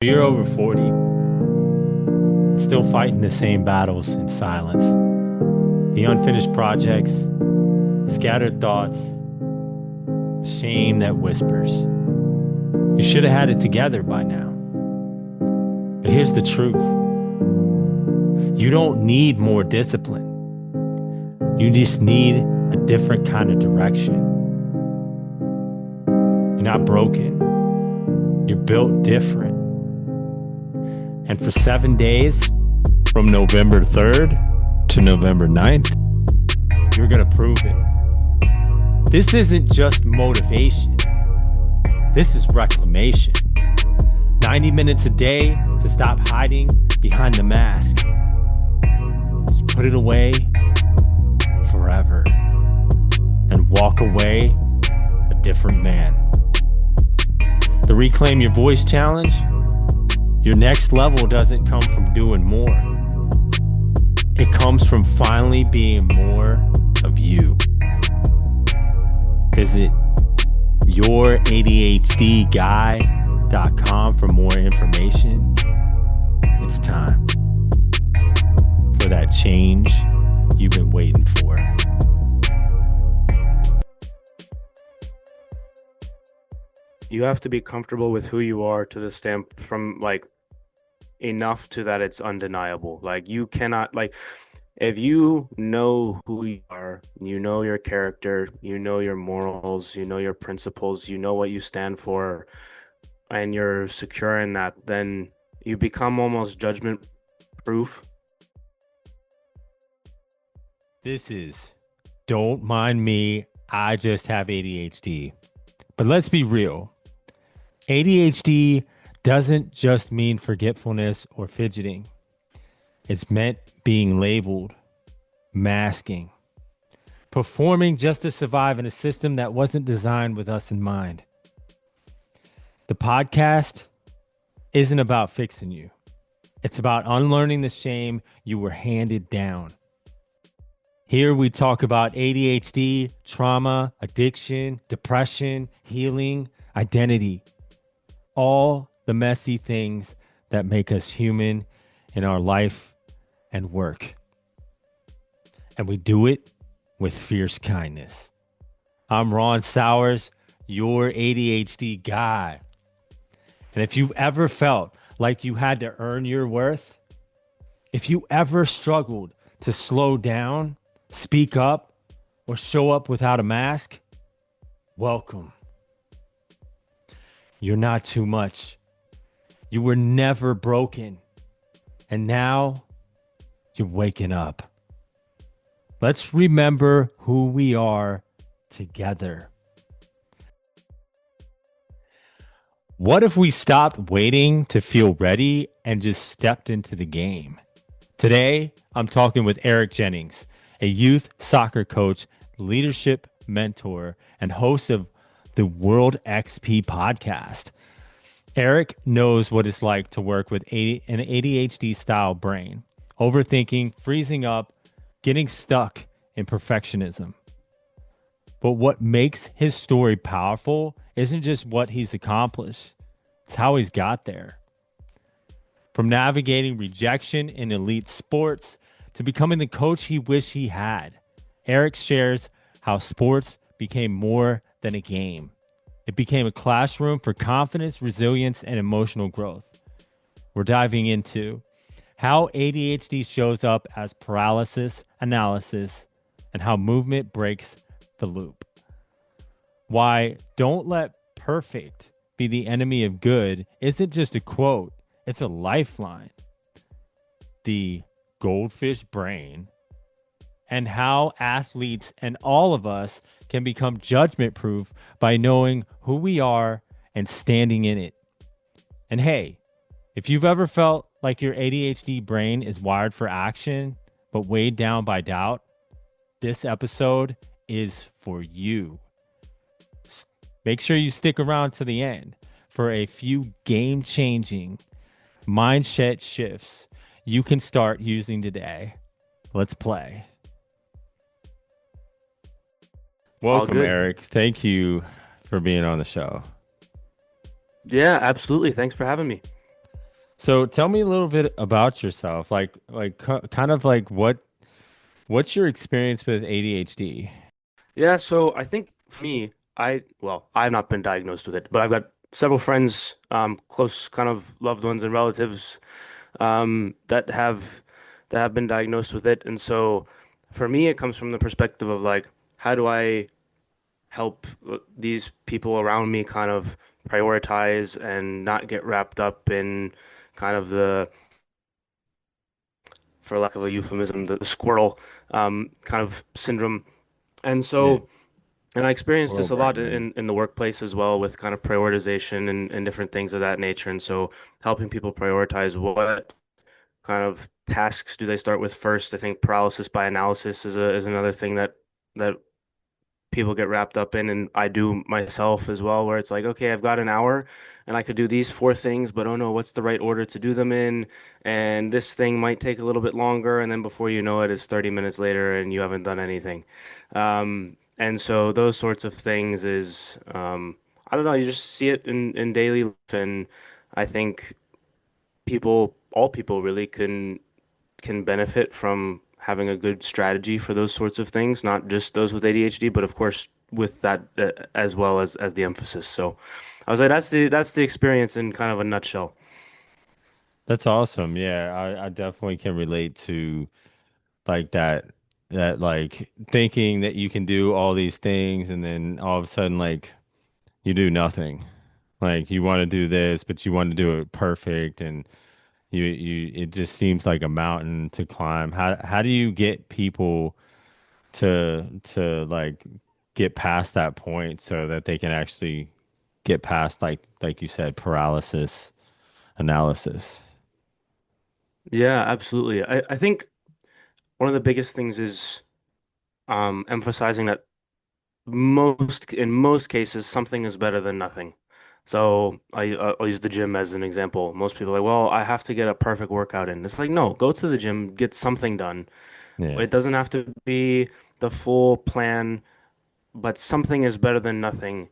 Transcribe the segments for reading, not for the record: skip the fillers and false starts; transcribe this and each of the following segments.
You're over 40, still fighting the same battles in silence. The unfinished projects, scattered thoughts, shame that whispers. You should have had it together by now. But here's the truth. You don't need more discipline. You just need a different kind of direction. You're not broken. You're built different. And for 7 days, from November 3rd to November 9th, you're going to prove it. This isn't just motivation. This is reclamation. 90 minutes a day to stop hiding behind the mask. Just put it away forever and walk away a different man. The Reclaim Your Voice Challenge. Your next level doesn't come from doing more. It comes from finally being more of you. Visit youradhdguy.com for more information. It's time for that change you've been waiting for. You have to be comfortable with who you are to the stamp from enough to that it's undeniable. You cannot, if you know who you are, you know your character, you know your morals, you know your principles, you know what you stand for, and you're secure in that, then you become almost judgment proof. This is Don't Mind Me, I Just Have ADHD. But let's be real. ADHD doesn't just mean forgetfulness or fidgeting. It's meant being labeled, masking, performing just to survive in a system that wasn't designed with us in mind. The podcast isn't about fixing you. It's about unlearning the shame you were handed down. Here we talk about ADHD, trauma, addiction, depression, healing, identity. All the messy things that make us human in our life and work. And we do it with fierce kindness. I'm Ron Sowers, your ADHD guy. And if you've ever felt like you had to earn your worth, if you ever struggled to slow down, speak up, or show up without a mask, welcome. You're not too much. You were never broken. And now you're waking up. Let's remember who we are together. What if we stopped waiting to feel ready and just stepped into the game? Today, I'm talking with Eric Jennings, a youth soccer coach, leadership mentor, and host of the World XP podcast. Eric knows what it's like to work with an ADHD style brain, overthinking, freezing up, getting stuck in perfectionism. But what makes his story powerful isn't just what he's accomplished, it's how he's got there. From navigating rejection in elite sports to becoming the coach he wished he had, Eric shares how sports became more than a game. It became a classroom for confidence, resilience, and emotional growth. We're diving into how ADHD shows up as paralysis analysis and how movement breaks the loop. Why "don't let perfect be the enemy of good" isn't just a quote, it's a lifeline. The goldfish brain, and how athletes and all of us can become judgment proof by knowing who we are and standing in it. And hey, if you've ever felt like your ADHD brain is wired for action, but weighed down by doubt, this episode is for you. Make sure you stick around to the end for a few game-changing mindset shifts you can start using today. Let's play. Welcome, Eric. Thank you for being on the show. Yeah, absolutely. Thanks for having me. So tell me a little bit about yourself. Kind of like what's your experience with ADHD? Yeah, so I think for me, I've not been diagnosed with it, but I've got several friends, close kind of loved ones and relatives, that have been diagnosed with it. And so for me, it comes from the perspective of like, how do I help these people around me kind of prioritize and not get wrapped up in kind of for lack of a euphemism, the squirrel kind of syndrome. And Yeah. so, and I experienced Squirrel this a lot brain, man. in the workplace as well with kind of prioritization and different things of that nature. And so helping people prioritize what kind of tasks do they start with first. I think paralysis by analysis is another thing that people get wrapped up in, and I do myself as well, where it's like, okay, I've got an hour and I could do these four things, but oh no, what's the right order to do them in? And this thing might take a little bit longer, and then before you know it, it's 30 minutes later and you haven't done anything. And so those sorts of things is, I don't know, you just see it in daily life, and I think all people really can benefit from having a good strategy for those sorts of things, not just those with ADHD, but of course with that as well as the emphasis. So I was like, that's the experience in kind of a nutshell. That's awesome. Yeah, I definitely can relate to like that like thinking that you can do all these things and then all of a sudden like you do nothing. Like you want to do this, but you want to do it perfect and you it just seems like a mountain to climb. How do you get people to like get past that point so that they can actually get past like you said paralysis analysis? Yeah, absolutely. I think one of the biggest things is emphasizing that in most cases something is better than nothing. So I'll use the gym as an example. Most people are like, well, I have to get a perfect workout in. It's like, no, go to the gym, get something done. Yeah. It doesn't have to be the full plan, but something is better than nothing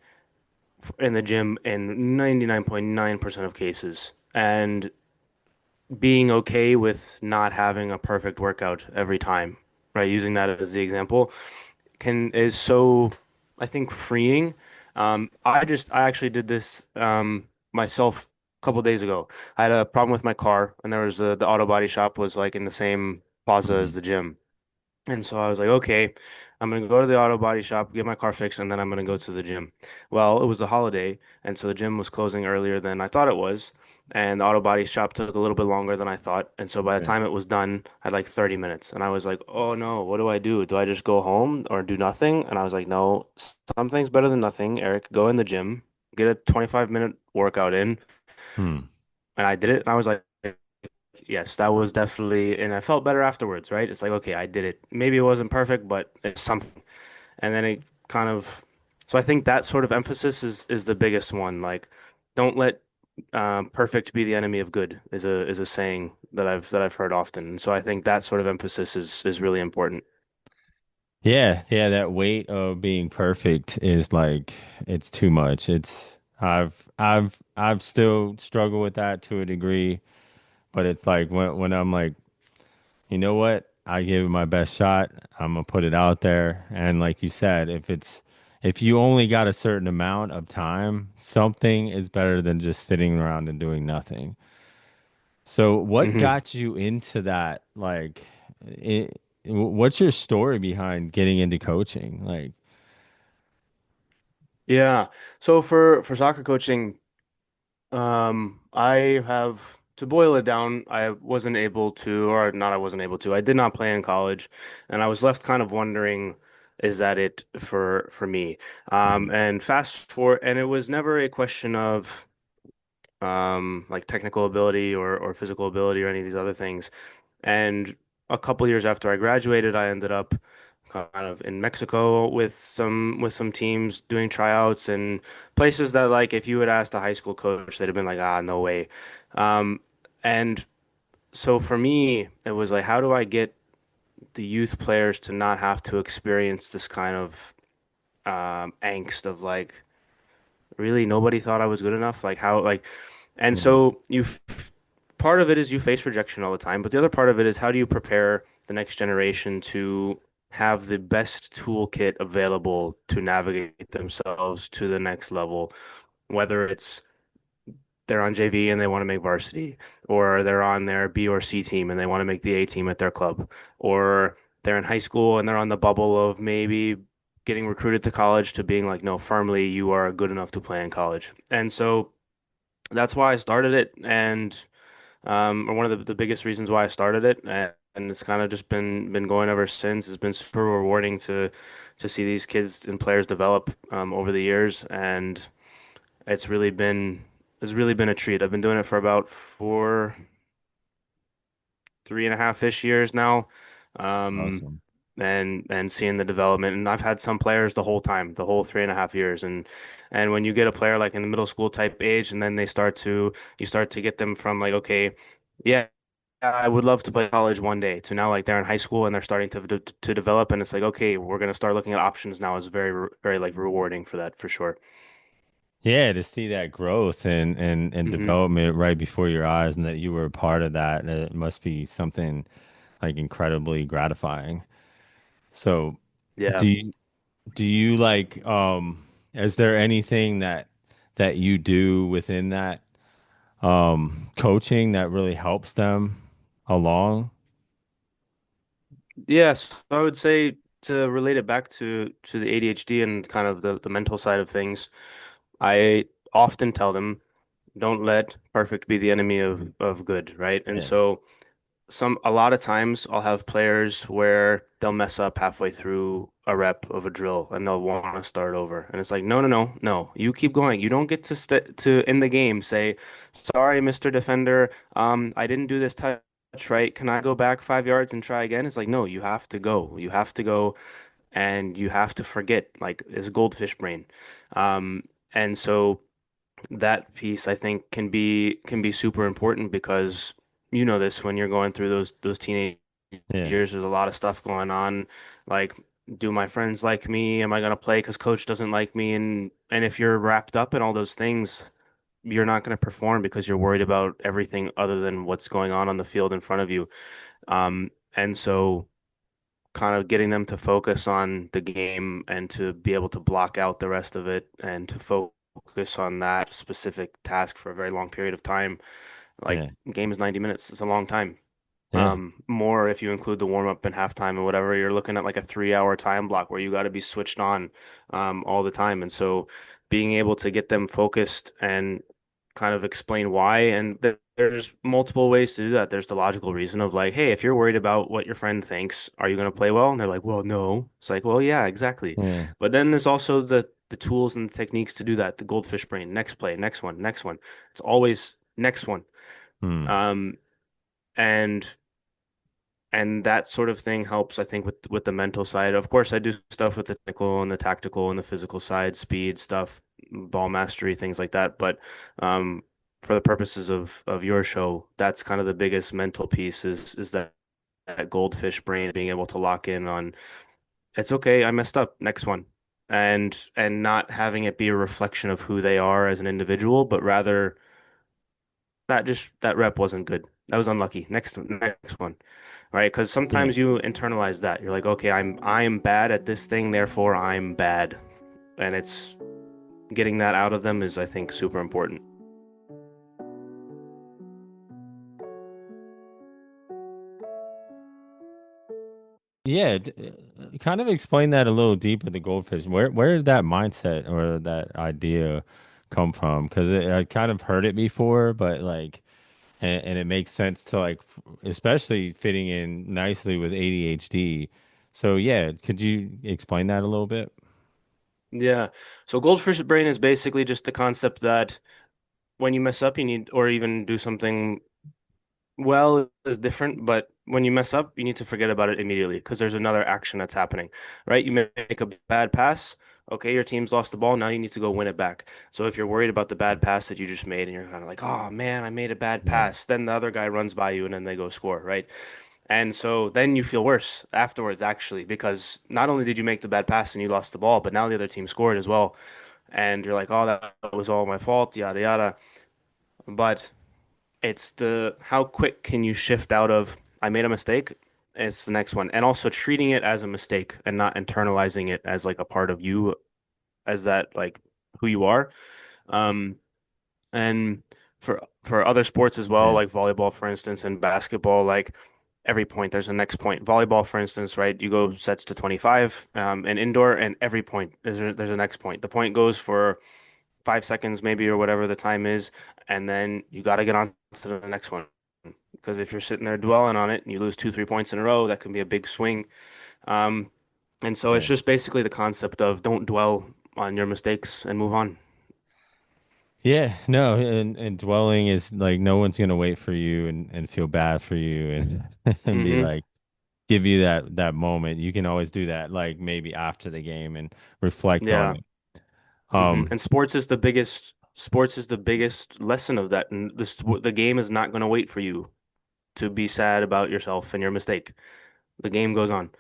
in the gym in 99.9% of cases. And being okay with not having a perfect workout every time, right? Using that as the example can is so, I think, freeing. I actually did this myself a couple days ago. I had a problem with my car, and there was the auto body shop was like in the same plaza as Mhm. the gym. And so I was like, okay, I'm gonna go to the auto body shop, get my car fixed, and then I'm gonna go to the gym. Well, it was a holiday, and so the gym was closing earlier than I thought it was, and the auto body shop took a little bit longer than I thought. And so by the Yeah. time it was done, I had like 30 minutes, and I was like, oh no, what do I do? Do I just go home or do nothing? And I was like, no, something's better than nothing, Eric. Go in the gym, get a 25-minute workout in, Hmm. and I did it, and I was like, yes, that was definitely, and I felt better afterwards, right? It's like, okay, I did it. Maybe it wasn't perfect, but it's something. And then it kind of, so I think that sort of emphasis is the biggest one. Like, don't let perfect be the enemy of good is a saying that I've heard often. And so I think that sort of emphasis is really important. Yeah, yeah, that weight of being perfect is like it's too much. I've still struggled with that to a degree, but it's like when I'm like, you know what? I give it my best shot. I'm gonna put it out there. And like you said, if you only got a certain amount of time, something is better than just sitting around and doing nothing. So what Hmm. got you into that? What's your story behind getting into coaching? Like, Yeah. So for soccer coaching, I have to boil it down, I wasn't able to, or not I wasn't able to. I did not play in college, and I was left kind of wondering, is that it for me? Mhm. And fast forward, and it was never a question of like technical ability or physical ability or any of these other things. And a couple years after I graduated, I ended up kind of in Mexico with some teams doing tryouts and places that like if you had asked a high school coach, they'd have been like, ah, no way. Um, and so for me, it was like, how do I get the youth players to not have to experience this kind of angst of like, really nobody thought I was good enough? Like how like, and Yeah. so you. part of it is you face rejection all the time, but the other part of it is how do you prepare the next generation to have the best toolkit available to navigate themselves to the next level, whether it's they're on JV and they want to make varsity, or they're on their B or C team and they want to make the A team at their club, or they're in high school and they're on the bubble of maybe getting recruited to college to being like, no, firmly, you are good enough to play in college. And so that's why I started it, and or one of the biggest reasons why I started it, and it's kind of just been going ever since. It's been super rewarding to see these kids and players develop over the years, and it's really been it's really been a treat. I've been doing it for about 3.5-ish years now, um, Awesome. and seeing the development. And I've had some players the whole time, the whole 3.5 years. And when you get a player like in the middle school type age, and then you start to get them from like, okay, yeah, I would love to play college one day, to now like they're in high school and they're starting to develop, and it's like, okay, we're gonna start looking at options now. Is very like rewarding for that for sure. Yeah, to see that growth and Hmm. development right before your eyes and that you were a part of that, it must be something like incredibly gratifying. So, Yeah. do you do you like is there anything that you do within that coaching that really helps them along? Yes, I would say to relate it back to the ADHD and kind of the mental side of things, I often tell them, don't let perfect be the enemy of good, right? And Yeah. so a lot of times I'll have players where they'll mess up halfway through a rep of a drill and they'll want to start over. And it's like, no, no, no, no. You keep going. You don't get to in the game say, "Sorry, Mr. Defender, I didn't do this touch right. Can I go back 5 yards and try again?" It's like, no, you have to go. You have to go and you have to forget, like, it's goldfish brain. Um, and so that piece I think can be super important because you know this when you're going through those teenage Yeah. years, there's a lot of stuff going on. Like, do my friends like me? Am I gonna play because coach doesn't like me? And if you're wrapped up in all those things, you're not gonna perform because you're worried about everything other than what's going on the field in front of you. And so kind of getting them to focus on the game and to be able to block out the rest of it and to focus on that specific task for a very long period of time. Like, Yeah. game is 90 minutes. It's a long time. Yeah. More if you include the warm up and halftime and whatever, you're looking at like a 3 hour time block where you got to be switched on all the time. And so being able to get them focused and kind of explain why, and there's multiple ways to do that. There's the logical reason of like, hey, if you're worried about what your friend thinks, are you going to play well? And they're like, well, no. It's like, well, yeah, exactly. Yeah. But then there's also the tools and the techniques to do that. The goldfish brain, next play, next one, next one. It's always next one. Hmm. Um, and that sort of thing helps, I think, with the mental side. Of course, I do stuff with the technical and the tactical and the physical side, speed stuff, ball mastery, things like that. But um, for the purposes of your show, that's kind of the biggest mental piece is that goldfish brain being able to lock in on it's okay, I messed up, next one. And not having it be a reflection of who they are as an individual, but rather that rep wasn't good. That was unlucky. Next one, right? Because Yeah. sometimes you internalize that. You're like, okay, I am bad at this thing, therefore I'm bad. And it's getting that out of them is, I think, super important. Yeah, kind of explain that a little deeper, the goldfish. Where did that mindset or that idea come from? Because I kind of heard it before, but like, and it makes sense to like, especially fitting in nicely with ADHD. So yeah, could you explain that a little bit? Yeah. So goldfish brain is basically just the concept that when you mess up, you need, or even do something well is different, but when you mess up, you need to forget about it immediately because there's another action that's happening, right? You make a bad pass. Okay, your team's lost the ball. Now you need to go win it back. So if you're worried about the bad pass that you just made and you're kind of like, oh man, I made a bad Yeah. pass, then the other guy runs by you and then they go score, right? And so then you feel worse afterwards, actually, because not only did you make the bad pass and you lost the ball, but now the other team scored as well. And you're like, oh, that was all my fault, yada, yada. But It's the how quick can you shift out of I made a mistake? It's the next one. And also treating it as a mistake and not internalizing it as like a part of you, as that like who you are. Um, and for other sports as well, Yeah. like volleyball, for instance, and basketball, like every point there's a next point. Volleyball, for instance, right? You go sets to 25, and indoor, and every point there's a next point. The point goes for 5 seconds maybe or whatever the time is, and then you got to get on to the next one. Because if you're sitting there dwelling on it and you lose two, 3 points in a row, that can be a big swing. Um, and so it's Yeah. just basically the concept of don't dwell on your mistakes and move on. Yeah, no, and dwelling is like no one's gonna wait for you and feel bad for you and and be Hmm. like give you that moment. You can always do that like maybe after the game and reflect on Yeah. it. And Um, sports is the biggest lesson of that. And the game is not going to wait for you to be sad about yourself and your mistake. The game goes on.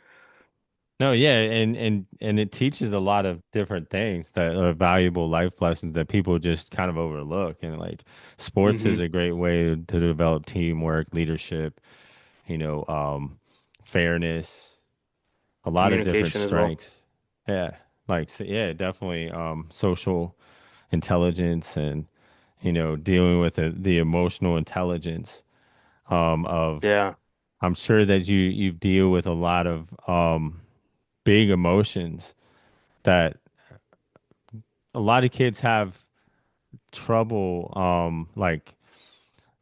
no, yeah, and it teaches a lot of different things that are valuable life lessons that people just kind of overlook. And like sports is Hmm. a great way to develop teamwork, leadership, you know, fairness, a lot of different Communication as well. strengths. Yeah. Like so, yeah, definitely social intelligence and dealing with the emotional intelligence of Yeah. I'm sure that you deal with a lot of big emotions that a lot of kids have trouble like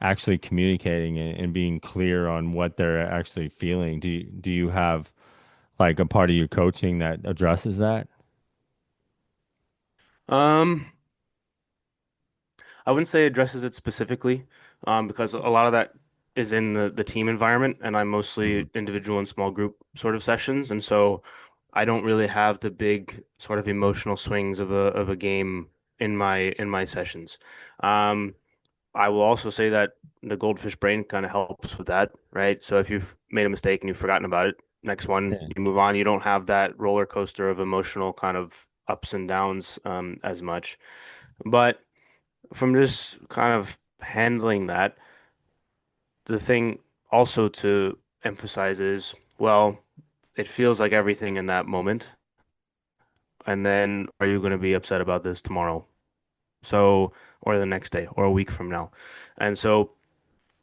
actually communicating and being clear on what they're actually feeling. Do you have like a part of your coaching that addresses that? Um, I wouldn't say addresses it specifically, because a lot of that is in the team environment, and I'm Mhm. mostly individual and small group sort of sessions, and so I don't really have the big sort of emotional swings of a game in my sessions. Um, I will also say that the goldfish brain kind of helps with that, right? So if you've made a mistake and you've forgotten about it, next one Yeah. you move on. You don't have that roller coaster of emotional kind of ups and downs as much. But from just kind of handling that, the thing also to emphasize is, well, it feels like everything in that moment. And then are you going to be upset about this tomorrow? So, or the next day, or a week from now. And so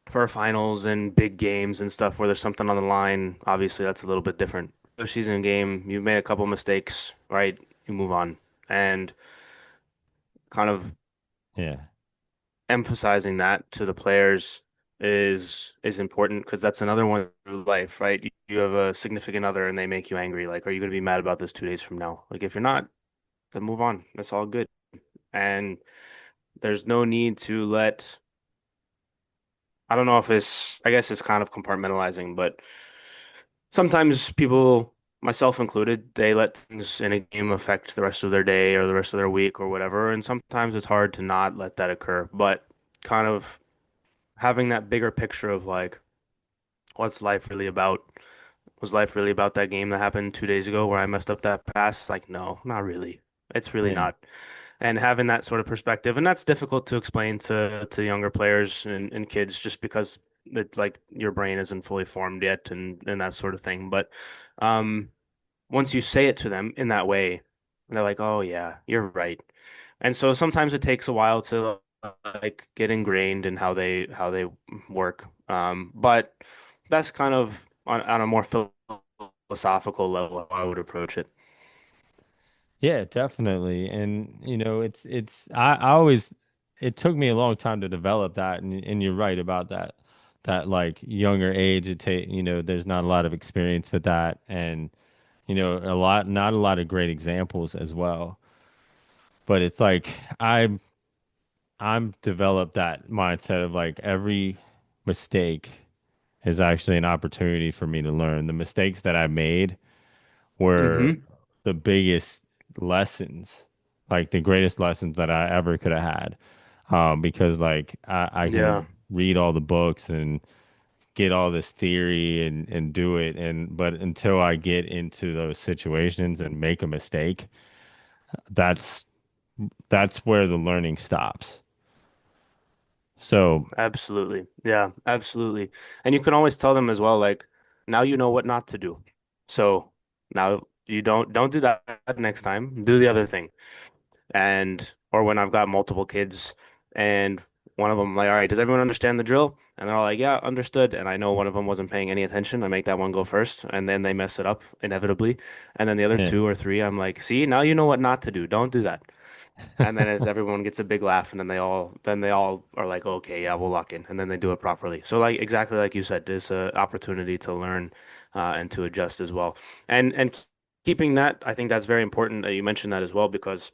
for finals and big games and stuff where there's something on the line, obviously that's a little bit different. The season game, you've made a couple mistakes, right? You move on. And kind of Yeah. emphasizing that to the players is important because that's another one of life, right? You have a significant other and they make you angry. Like, are you going to be mad about this 2 days from now? Like, if you're not, then move on. That's all good. And there's no need to let, I don't know if I guess it's kind of compartmentalizing, but sometimes people, myself included, they let things in a game affect the rest of their day or the rest of their week or whatever. And sometimes it's hard to not let that occur. But kind of having that bigger picture of like, what's life really about? Was life really about that game that happened 2 days ago where I messed up that pass? Like, no, not really. It's really Yeah. not. And having that sort of perspective, and that's difficult to explain to younger players and kids just because like your brain isn't fully formed yet and that sort of thing. But um once you say it to them in that way, they're like, "Oh yeah, you're right." And so sometimes it takes a while to like get ingrained in how they work. But that's kind of on a more philosophical level how I would approach it. Yeah, definitely. And it's I always it took me a long time to develop that and you're right about that. That like younger age it take there's not a lot of experience with that and not a lot of great examples as well. But it's like I'm developed that mindset of like every mistake is actually an opportunity for me to learn. The mistakes that I made were Hmm. the biggest lessons, like the greatest lessons that I ever could have had. Because like I Yeah. can read all the books and get all this theory and do it but until I get into those situations and make a mistake, that's that's where the learning stops. So, Absolutely. Yeah, absolutely. And you can always tell them as well, like, now you know what not to do. So now you don't do that next time. Do the other thing. And or when I've got multiple kids and one of them like, all right, does everyone understand the drill? And they're all like, yeah, understood. And I know one of them wasn't paying any attention. I make that one go first, and then they mess it up inevitably. And then the other yeah. two or three, I'm like, see, now you know what not to do. Don't do that. And then as everyone gets a big laugh, and then they all are like, okay, yeah, we'll lock in, and then they do it properly. So like exactly like you said, it's an opportunity to learn and to adjust as well. And keeping that, I think that's very important that you mentioned that as well because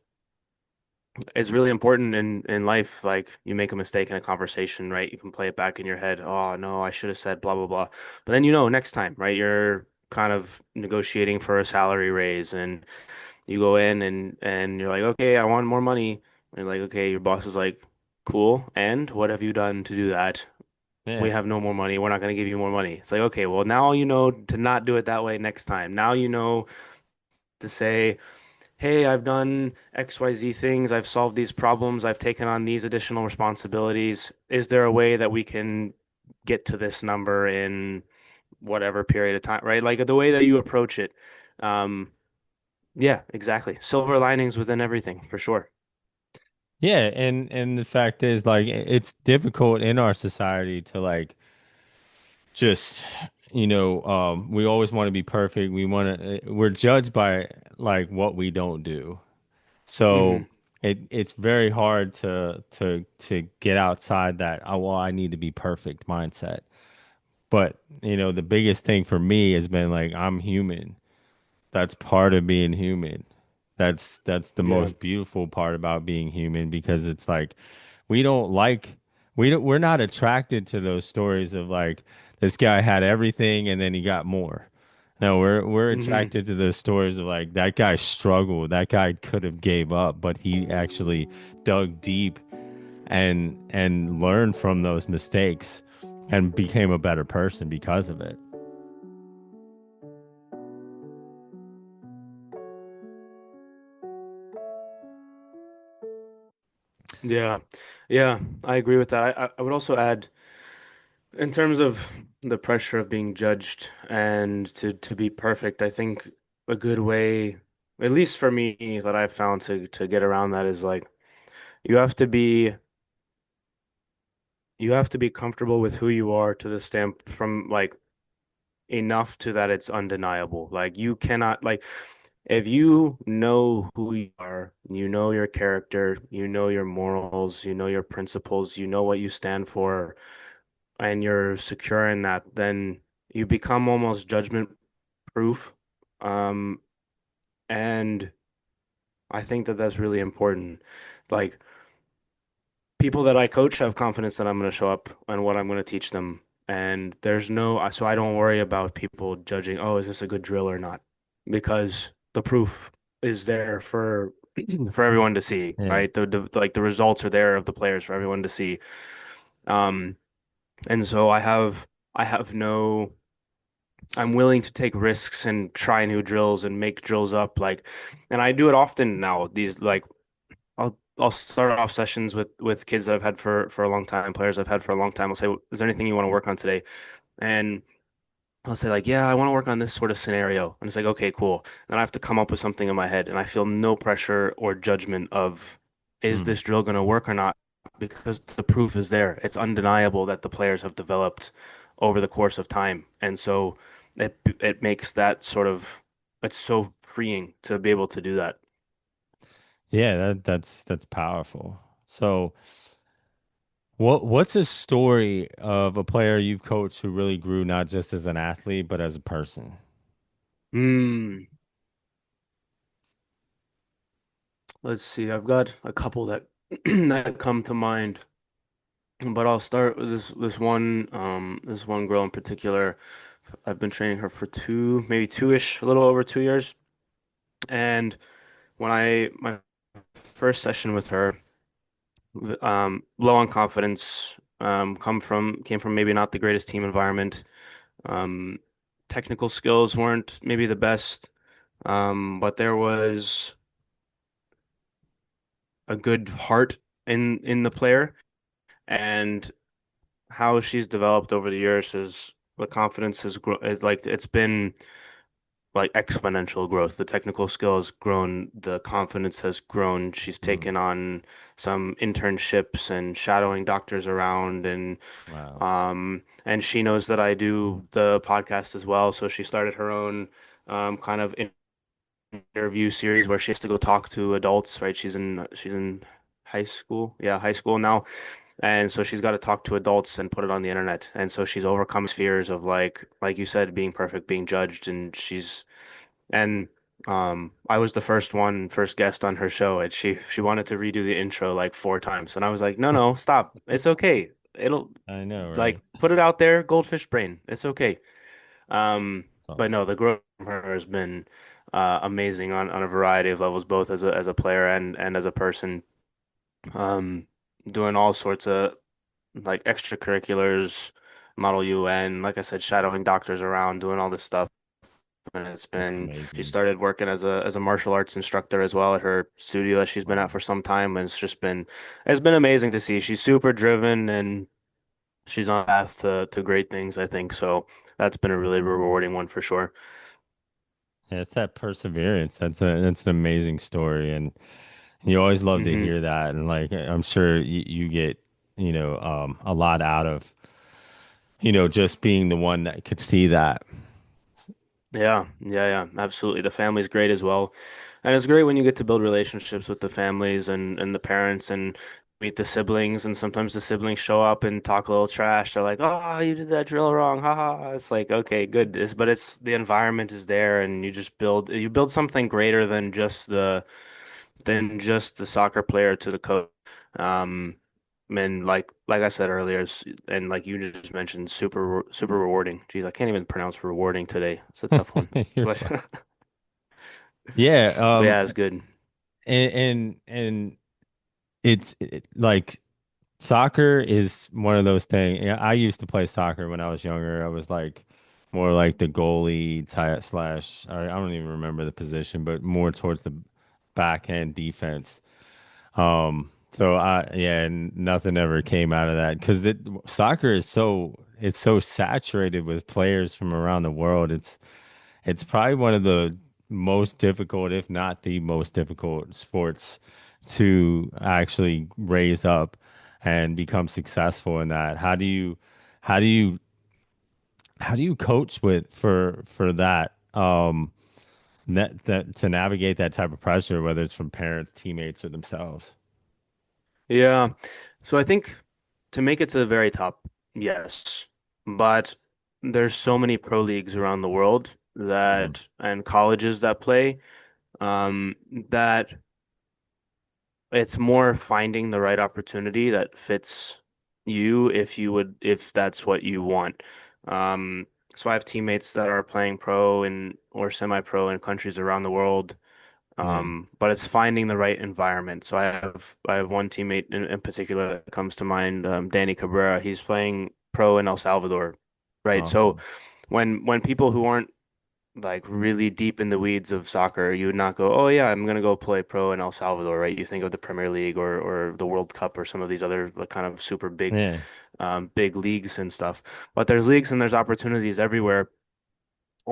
it's really important in life. Like you make a mistake in a conversation, right? You can play it back in your head. Oh no, I should have said blah blah blah. But then you know next time, right? You're kind of negotiating for a salary raise and you go in and you're like, okay, I want more money. And you're like, okay, your boss is like, cool. And what have you done to do that? We Yeah. have no more money. We're not going to give you more money. It's like, okay, well, now you know to not do it that way next time. Now you know to say, hey, I've done XYZ things. I've solved these problems. I've taken on these additional responsibilities. Is there a way that we can get to this number in whatever period of time, right? Like the way that you approach it. Yeah, exactly. Silver linings within everything, for sure. Yeah, and the fact is like it's difficult in our society to like just we always want to be perfect. We're judged by like what we don't do. So Hmm. it's very hard to get outside that, oh well, I need to be perfect mindset. But, the biggest thing for me has been like I'm human. That's part of being human. That's the Yeah. most beautiful part about being human because it's like we don't like we're not attracted to those stories of like this guy had everything and then he got more. No, we're Hmm. attracted to those stories of like that guy struggled, that guy could have gave up, but he actually dug deep and learned from those mistakes and became a better person because of it. Yeah. Yeah, I agree with that. I would also add, in terms of the pressure of being judged and to be perfect, I think a good way, at least for me, that I've found to get around that is like you have to be you have to be comfortable with who you are to the stamp from like enough to that it's undeniable. Like you cannot like if you know who you are, you know your character, you know your morals, you know your principles, you know what you stand for, and you're secure in that, then you become almost judgment proof. Um, and I think that that's really important. Like people that I coach have confidence that I'm going to show up and what I'm going to teach them. And there's no, so I don't worry about people judging, oh, is this a good drill or not? Because the proof is there for for everyone to see, Yeah. right? Like the results are there of the players for everyone to see. Um, and so I have no I'm willing to take risks and try new drills and make drills up like and I do it often now. These like I'll start off sessions with kids that I've had for a long time, players I've had for a long time. I'll say, is there anything you want to work on today? And I'll say like, yeah, I want to work on this sort of scenario. And it's like, okay, cool. Then I have to come up with something in my head and I feel no pressure or judgment of is Hmm. this drill going to work or not? Because the proof is there. It's undeniable that the players have developed over the course of time. And so it makes that sort of it's so freeing to be able to do that. Yeah, that's powerful. So, what's a story of a player you've coached who really grew not just as an athlete but as a person? Hmm. Let's see. I've got a couple that that come to mind, but I'll start with this one girl in particular. I've been training her for maybe two-ish, a little over 2 years. And when I my first session with her, low on confidence, came from maybe not the greatest team environment. Um, Technical skills weren't maybe the best, but there was a good heart in the player. And how she's developed over the years is the confidence has grown. Is like it's been like exponential growth. The technical skill has grown, the confidence has grown. She's Mm. taken on some internships and shadowing doctors around, Wow. and she knows that I do the podcast as well. So she started her own kind of interview series where she has to go talk to adults, right? She's in high school. Yeah, high school now. And so she's got to talk to adults and put it on the internet. And so she's overcome fears of like you said, being perfect, being judged, and I was the first guest on her show, and she wanted to redo the intro like 4 times. And I was like, "No, no, stop. It's okay. It'll I know, like right? put it out there, goldfish brain. It's okay." Um, It's but no, awesome. the growth from her has been amazing on a variety of levels, both as a player and as a person. Um, doing all sorts of like extracurriculars, Model UN, like I said, shadowing doctors around, doing all this stuff. And That's she amazing. started working as a martial arts instructor as well at her studio that she's been at Wow. for some time. And it's been amazing to see. She's super driven and she's on a path to great things, I think. So that's been a really rewarding one for sure. Yeah, it's that perseverance. That's an amazing story, and you always love to Hmm. hear that. And like, I'm sure you get, a lot out of, just being the one that could see that. Yeah, yeah, yeah, absolutely. The family's great as well. And it's great when you get to build relationships with the families and the parents and meet the siblings. And sometimes the siblings show up and talk a little trash. They're like, "Oh, you did that drill wrong." Ha ha. It's like, okay, good. But it's the environment is there and you build something greater than just the soccer player to the coach. Um, and like I said earlier, and like you just mentioned, super rewarding. Geez, I can't even pronounce rewarding today. It's a tough one. You're But fine. Yeah. but yeah, it's good. And like soccer is one of those things. Yeah, I used to play soccer when I was younger. I was like more like the goalie type slash. I don't even remember the position, but more towards the back end defense. So yeah, and nothing ever came out of that because soccer is it's so saturated with players from around the world. It's probably one of the most difficult, if not the most difficult sports to actually raise up and become successful in that. How do you, how do you coach for that? That to navigate that type of pressure, whether it's from parents, teammates, or themselves. Yeah. So I think to make it to the very top, yes. But there's so many pro leagues around the world Mm, that and colleges that play that it's more finding the right opportunity that fits you if that's what you want. Um, so I have teammates that are playing pro and or semi-pro in countries around the world. mm, But it's finding the right environment. So I have one teammate in particular that comes to mind, Danny Cabrera. He's playing pro in El Salvador, right? So awesome. when people who aren't like really deep in the weeds of soccer, you would not go, oh yeah, I'm gonna go play pro in El Salvador, right? You think of the Premier League or the World Cup or some of these other like, kind of super Yeah. big leagues and stuff. But there's leagues and there's opportunities everywhere,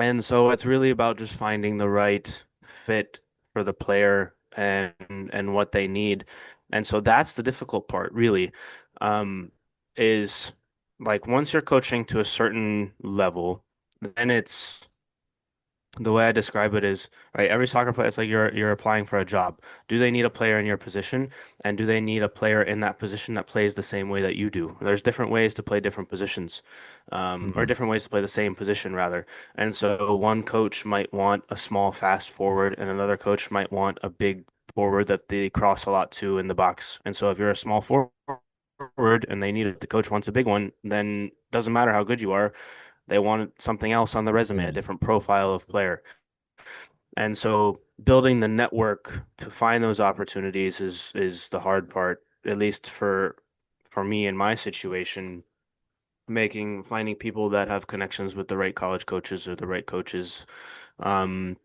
and so it's really about just finding the right fit for the player and what they need. And so that's the difficult part, really, is like once you're coaching to a certain level, then it's the way I describe it is, right, every soccer player, it's like you're applying for a job. Do they need a player in your position? And do they need a player in that position that plays the same way that you do? There's different ways to play different positions, or Mm, different ways to play the same position rather. And so one coach might want a small, fast forward, and another coach might want a big forward that they cross a lot to in the box. And so if you're a small forward and they need it, the coach wants a big one, then doesn't matter how good you are. They want something else on the resume, a yeah. different profile of player. And so building the network to find those opportunities is the hard part, at least for me in my situation, finding people that have connections with the right college coaches or the right coaches. Um,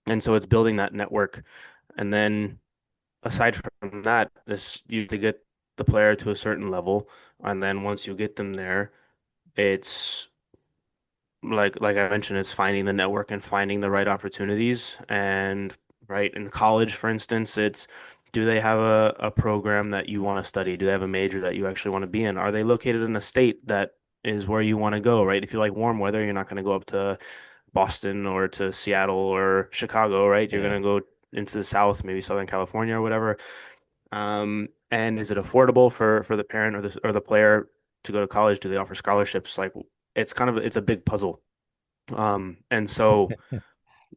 and so it's building that network. And then aside from that, is you to get the player to a certain level, and then once you get them there, it's like I mentioned, it's finding the network and finding the right opportunities. And right in college, for instance, it's do they have a program that you want to study? Do they have a major that you actually want to be in? Are they located in a state that is where you want to go, right? If you like warm weather, you're not going to go up to Boston or to Seattle or Chicago, right? You're Yeah. going to go into the South, maybe Southern California or whatever. And is it affordable for the parent or the player to go to college? Do they offer scholarships? Like it's a big puzzle. And so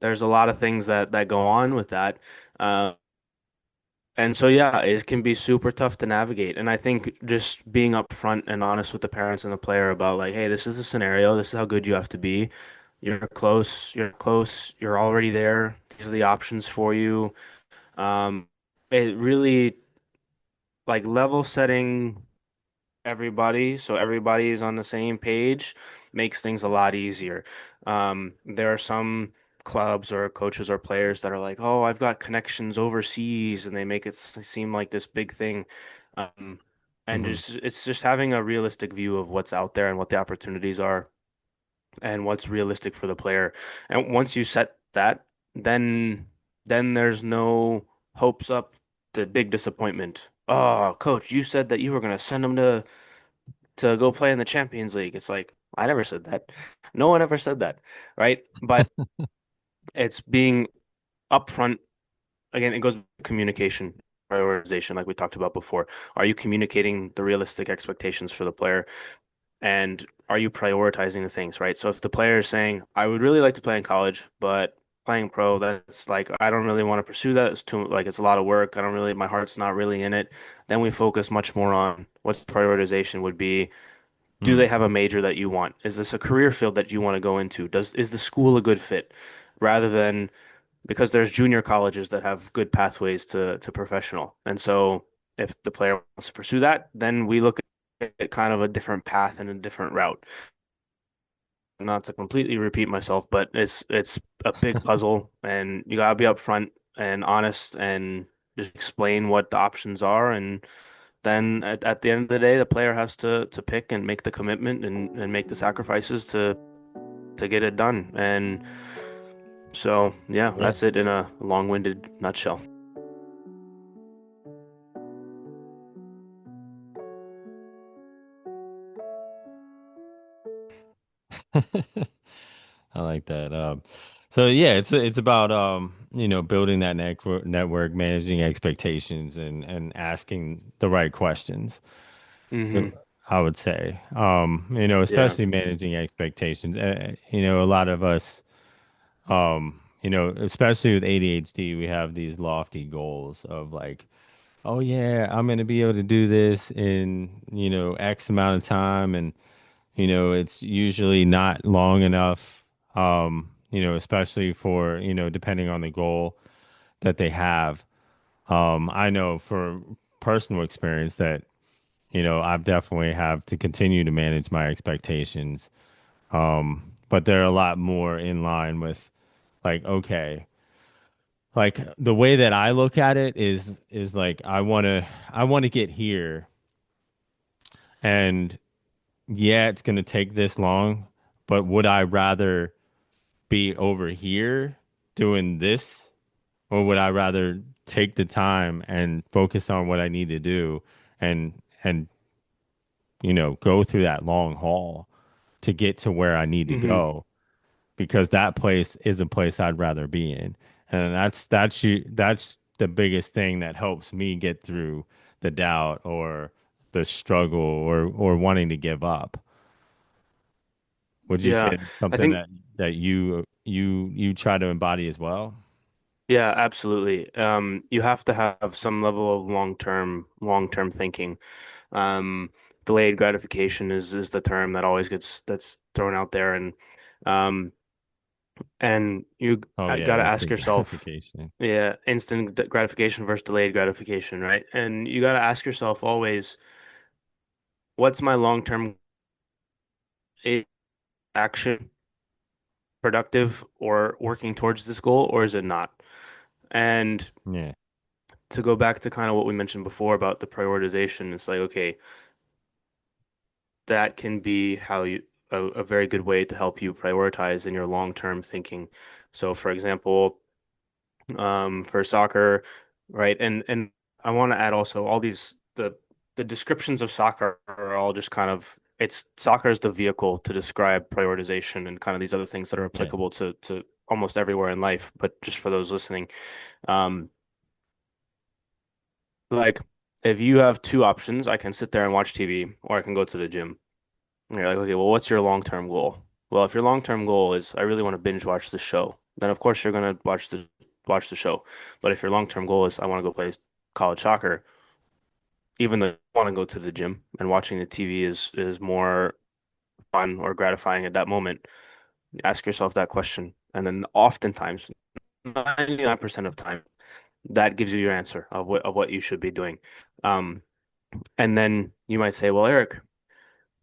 there's a lot of things that go on with that. Uh, and so yeah, it can be super tough to navigate. And I think just being upfront and honest with the parents and the player about like, hey, this is the scenario, this is how good you have to be. You're close, you're already there. These are the options for you. Um, it really like level setting everybody, so everybody is on the same page, makes things a lot easier. There are some clubs or coaches or players that are like, "Oh, I've got connections overseas," and they make it seem like this big thing. Um, and Hmm. just it's just having a realistic view of what's out there and what the opportunities are and what's realistic for the player. And once you set that, then there's no hopes up to big disappointment. Oh, coach, you said that you were going to send them to go play in the Champions League. It's like, I never said that. No one ever said that, right? But it's being upfront. Again, it goes to communication, prioritization, like we talked about before. Are you communicating the realistic expectations for the player? And are you prioritizing the things, right? So if the player is saying, I would really like to play in college, but playing pro, that's like, I don't really want to pursue that. It's too, like, it's a lot of work. I don't really, my heart's not really in it. Then we focus much more on what prioritization would be. Do Mm. they have a major that you want? Is this a career field that you want to go into? Is the school a good fit? Rather than because there's junior colleges that have good pathways to professional. And so if the player wants to pursue that, then we look at kind of a different path and a different route. Not to completely repeat myself, but it's a big puzzle and you gotta be upfront and honest and just explain what the options are and then at the end of the day, the player has to pick and make the commitment and make the sacrifices to get it done. And so, yeah, Yeah. that's it in a long-winded nutshell. I like that. So yeah, it's about building that network, managing expectations, and asking the right questions. Hmm. I would say, Yeah. especially managing expectations. A lot of us, especially with ADHD, we have these lofty goals of like, oh yeah, I'm gonna be able to do this in X amount of time, and it's usually not long enough, especially for, depending on the goal that they have. I know for personal experience that, I've definitely have to continue to manage my expectations. But they're a lot more in line with like, okay, like the way that I look at it is like I want to get here, and yeah, it's going to take this long, but would I rather be over here doing this, or would I rather take the time and focus on what I need to do and go through that long haul to get to where I need to Hmm. go, because that place is a place I'd rather be in. And that's the biggest thing that helps me get through the doubt or the struggle or wanting to give up. Would you say Yeah. it's I something think, that you try to embody as well? yeah, absolutely. You have to have some level of long-term thinking. Um, Delayed gratification is the term that always gets that's thrown out there, um, and you Oh yeah, got to ask instant yourself, gratification. yeah, gratification versus delayed gratification, right? And you got to ask yourself always, what's my long-term action productive or working towards this goal, or is it not? And Yeah. to go back to kind of what we mentioned before about the prioritization, it's like, okay, that can be how you a very good way to help you prioritize in your long-term thinking. So, for example, for soccer, right? And I want to add also all these the descriptions of soccer are all just kind of it's soccer is the vehicle to describe prioritization and kind of these other things that are Yeah. applicable to almost everywhere in life. But just for those listening, um, like if you have two options, I can sit there and watch TV, or I can go to the gym. And you're like, okay, well, what's your long-term goal? Well, if your long-term goal is I really want to binge watch the show, then of course you're gonna watch the show. But if your long-term goal is I want to go play college soccer, even though you want to go to the gym and watching the TV is more fun or gratifying at that moment, ask yourself that question. And then oftentimes, 99% of time, that gives you your answer of what you should be doing. Um, and then you might say, well, Eric,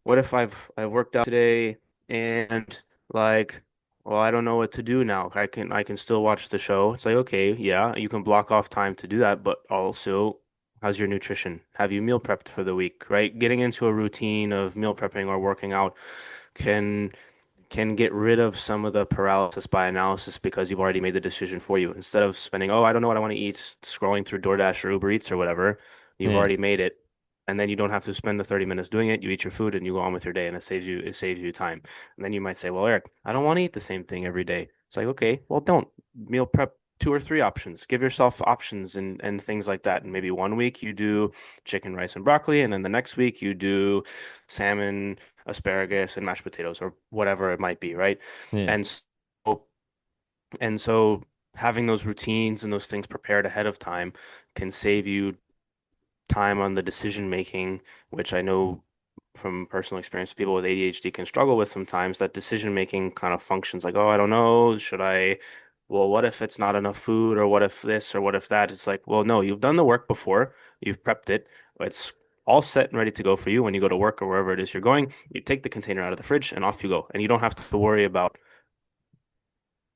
what if I've worked out today and like, well, I don't know what to do now. I can still watch the show. It's like, okay, yeah, you can block off time to do that, but also, how's your nutrition? Have you meal prepped for the week, right? Getting into a routine of meal prepping or working out can can get rid of some of the paralysis by analysis because you've already made the decision for you. Instead of spending, oh, I don't know what I want to eat, scrolling through DoorDash or Uber Eats or whatever, you've Yeah. already made it. And then you don't have to spend the 30 minutes doing it. You eat your food and you go on with your day and it saves you time. And then you might say, well, Eric, I don't want to eat the same thing every day. It's like, okay, well, don't meal prep two or three options. Give yourself options and things like that. And maybe one week you do chicken, rice, and broccoli, and then the next week you do salmon, asparagus and mashed potatoes or whatever it might be, right? Yeah. And so and so having those routines and those things prepared ahead of time can save you time on the decision making, which I know from personal experience, people with ADHD can struggle with sometimes. That decision making kind of functions like, oh, I don't know, should I, well, what if it's not enough food, or what if this, or what if that? It's like, well, no, you've done the work before, you've prepped it, it's all set and ready to go for you when you go to work or wherever it is you're going. You take the container out of the fridge and off you go. And you don't have to worry about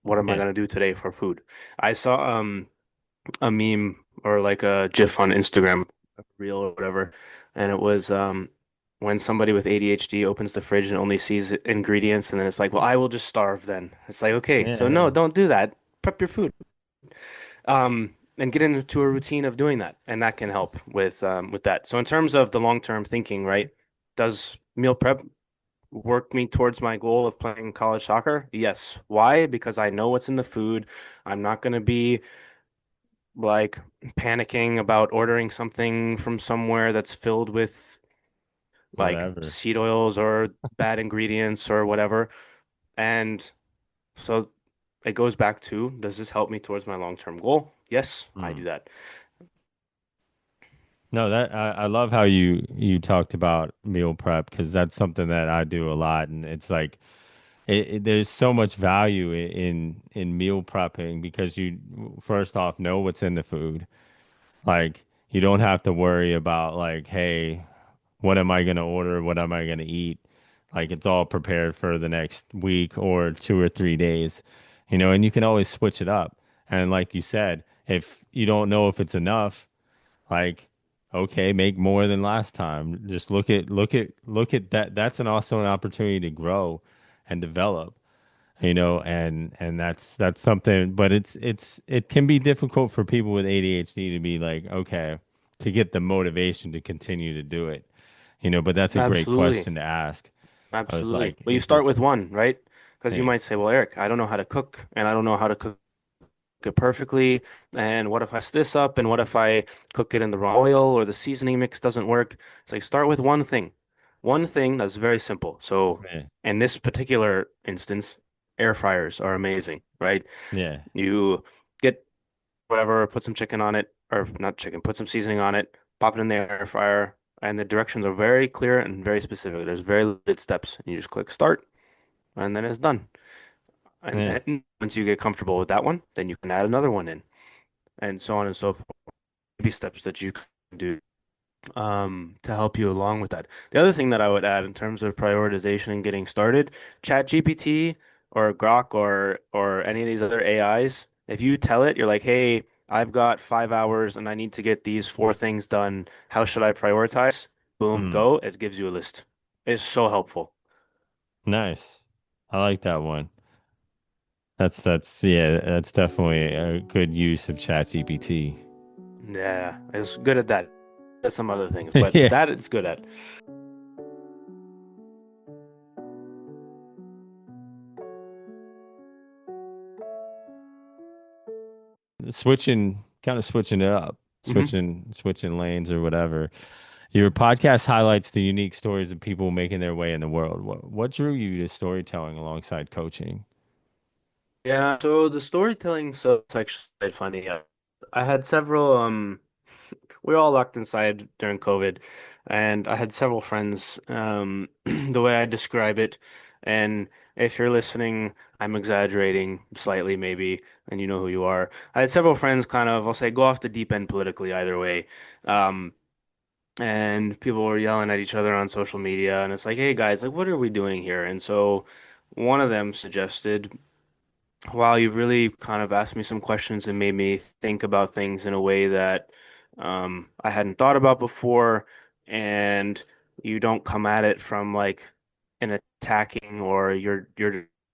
what am I Yeah. going to do today for food. I saw a meme or like a GIF on Instagram, a reel or whatever, and it was when somebody with ADHD opens the fridge and only sees ingredients, and then it's like, well, I will just starve then. It's like, okay, Yeah. so no, Yeah. don't do that. Prep your food. And get into a routine of doing that, and that can help with that. So in terms of the long-term thinking, right? Does meal prep work me towards my goal of playing college soccer? Yes. Why? Because I know what's in the food. I'm not going to be like panicking about ordering something from somewhere that's filled with like Whatever. seed oils or bad ingredients or whatever. And so it goes back to, does this help me towards my long-term goal? Yes, I do Mm. that. No, that I love how you talked about meal prep because that's something that I do a lot, and it's like there's so much value in meal prepping because you first off know what's in the food. Like you don't have to worry about like, hey, what am I gonna order? What am I gonna eat? Like it's all prepared for the next week or 2 or 3 days, and you can always switch it up. And like you said, if you don't know if it's enough, like, okay, make more than last time. Just look at that. That's also an opportunity to grow and develop, and that's something, but it can be difficult for people with ADHD to be like, okay, to get the motivation to continue to do it, but that's a great Absolutely. question to ask. I was Absolutely. like, Well, you is start this, with one, right? Because you yeah, might say, well, Eric, I don't know how to cook and I don't know how to cook it perfectly. And what if I mess this up? And what if I cook it in the wrong oil or the seasoning mix doesn't work? It's like start with one thing that's very simple. So yeah, in this particular instance, air fryers are amazing, right? yeah, You get whatever, put some chicken on it, or not chicken, put some seasoning on it, pop it in the air fryer, and the directions are very clear and very specific. There's very limited steps. And you just click start, and then it's done. And yeah, then once you get comfortable with that one, then you can add another one in, and so on and so forth. Baby steps that you can do to help you along with that. The other thing that I would add in terms of prioritization and getting started, ChatGPT or Grok or any of these other AIs, if you tell it, you're like, hey, I've got 5 hours and I need to get these four things done. How should I prioritize? Boom, Mm, go. It gives you a list. It's so helpful. nice. I like that one. That's definitely a good use of ChatGPT. Yeah, it's good at that. There's some other things, but Yeah. that it's good at. Switching it up, Hmm. switching lanes or whatever. Your podcast highlights the unique stories of people making their way in the world. What drew you to storytelling alongside coaching? Yeah, so the storytelling stuff is actually quite funny. I had several we were all locked inside during COVID, and I had several friends, the way I describe it, and if you're listening, I'm exaggerating slightly maybe, and you know who you are. I had several friends kind of, I'll say, go off the deep end politically either way. Um, and people were yelling at each other on social media, and it's like, hey guys, like what are we doing here? And so one of them suggested, wow, you really kind of asked me some questions and made me think about things in a way that I hadn't thought about before. And you don't come at it from like an attacking or you're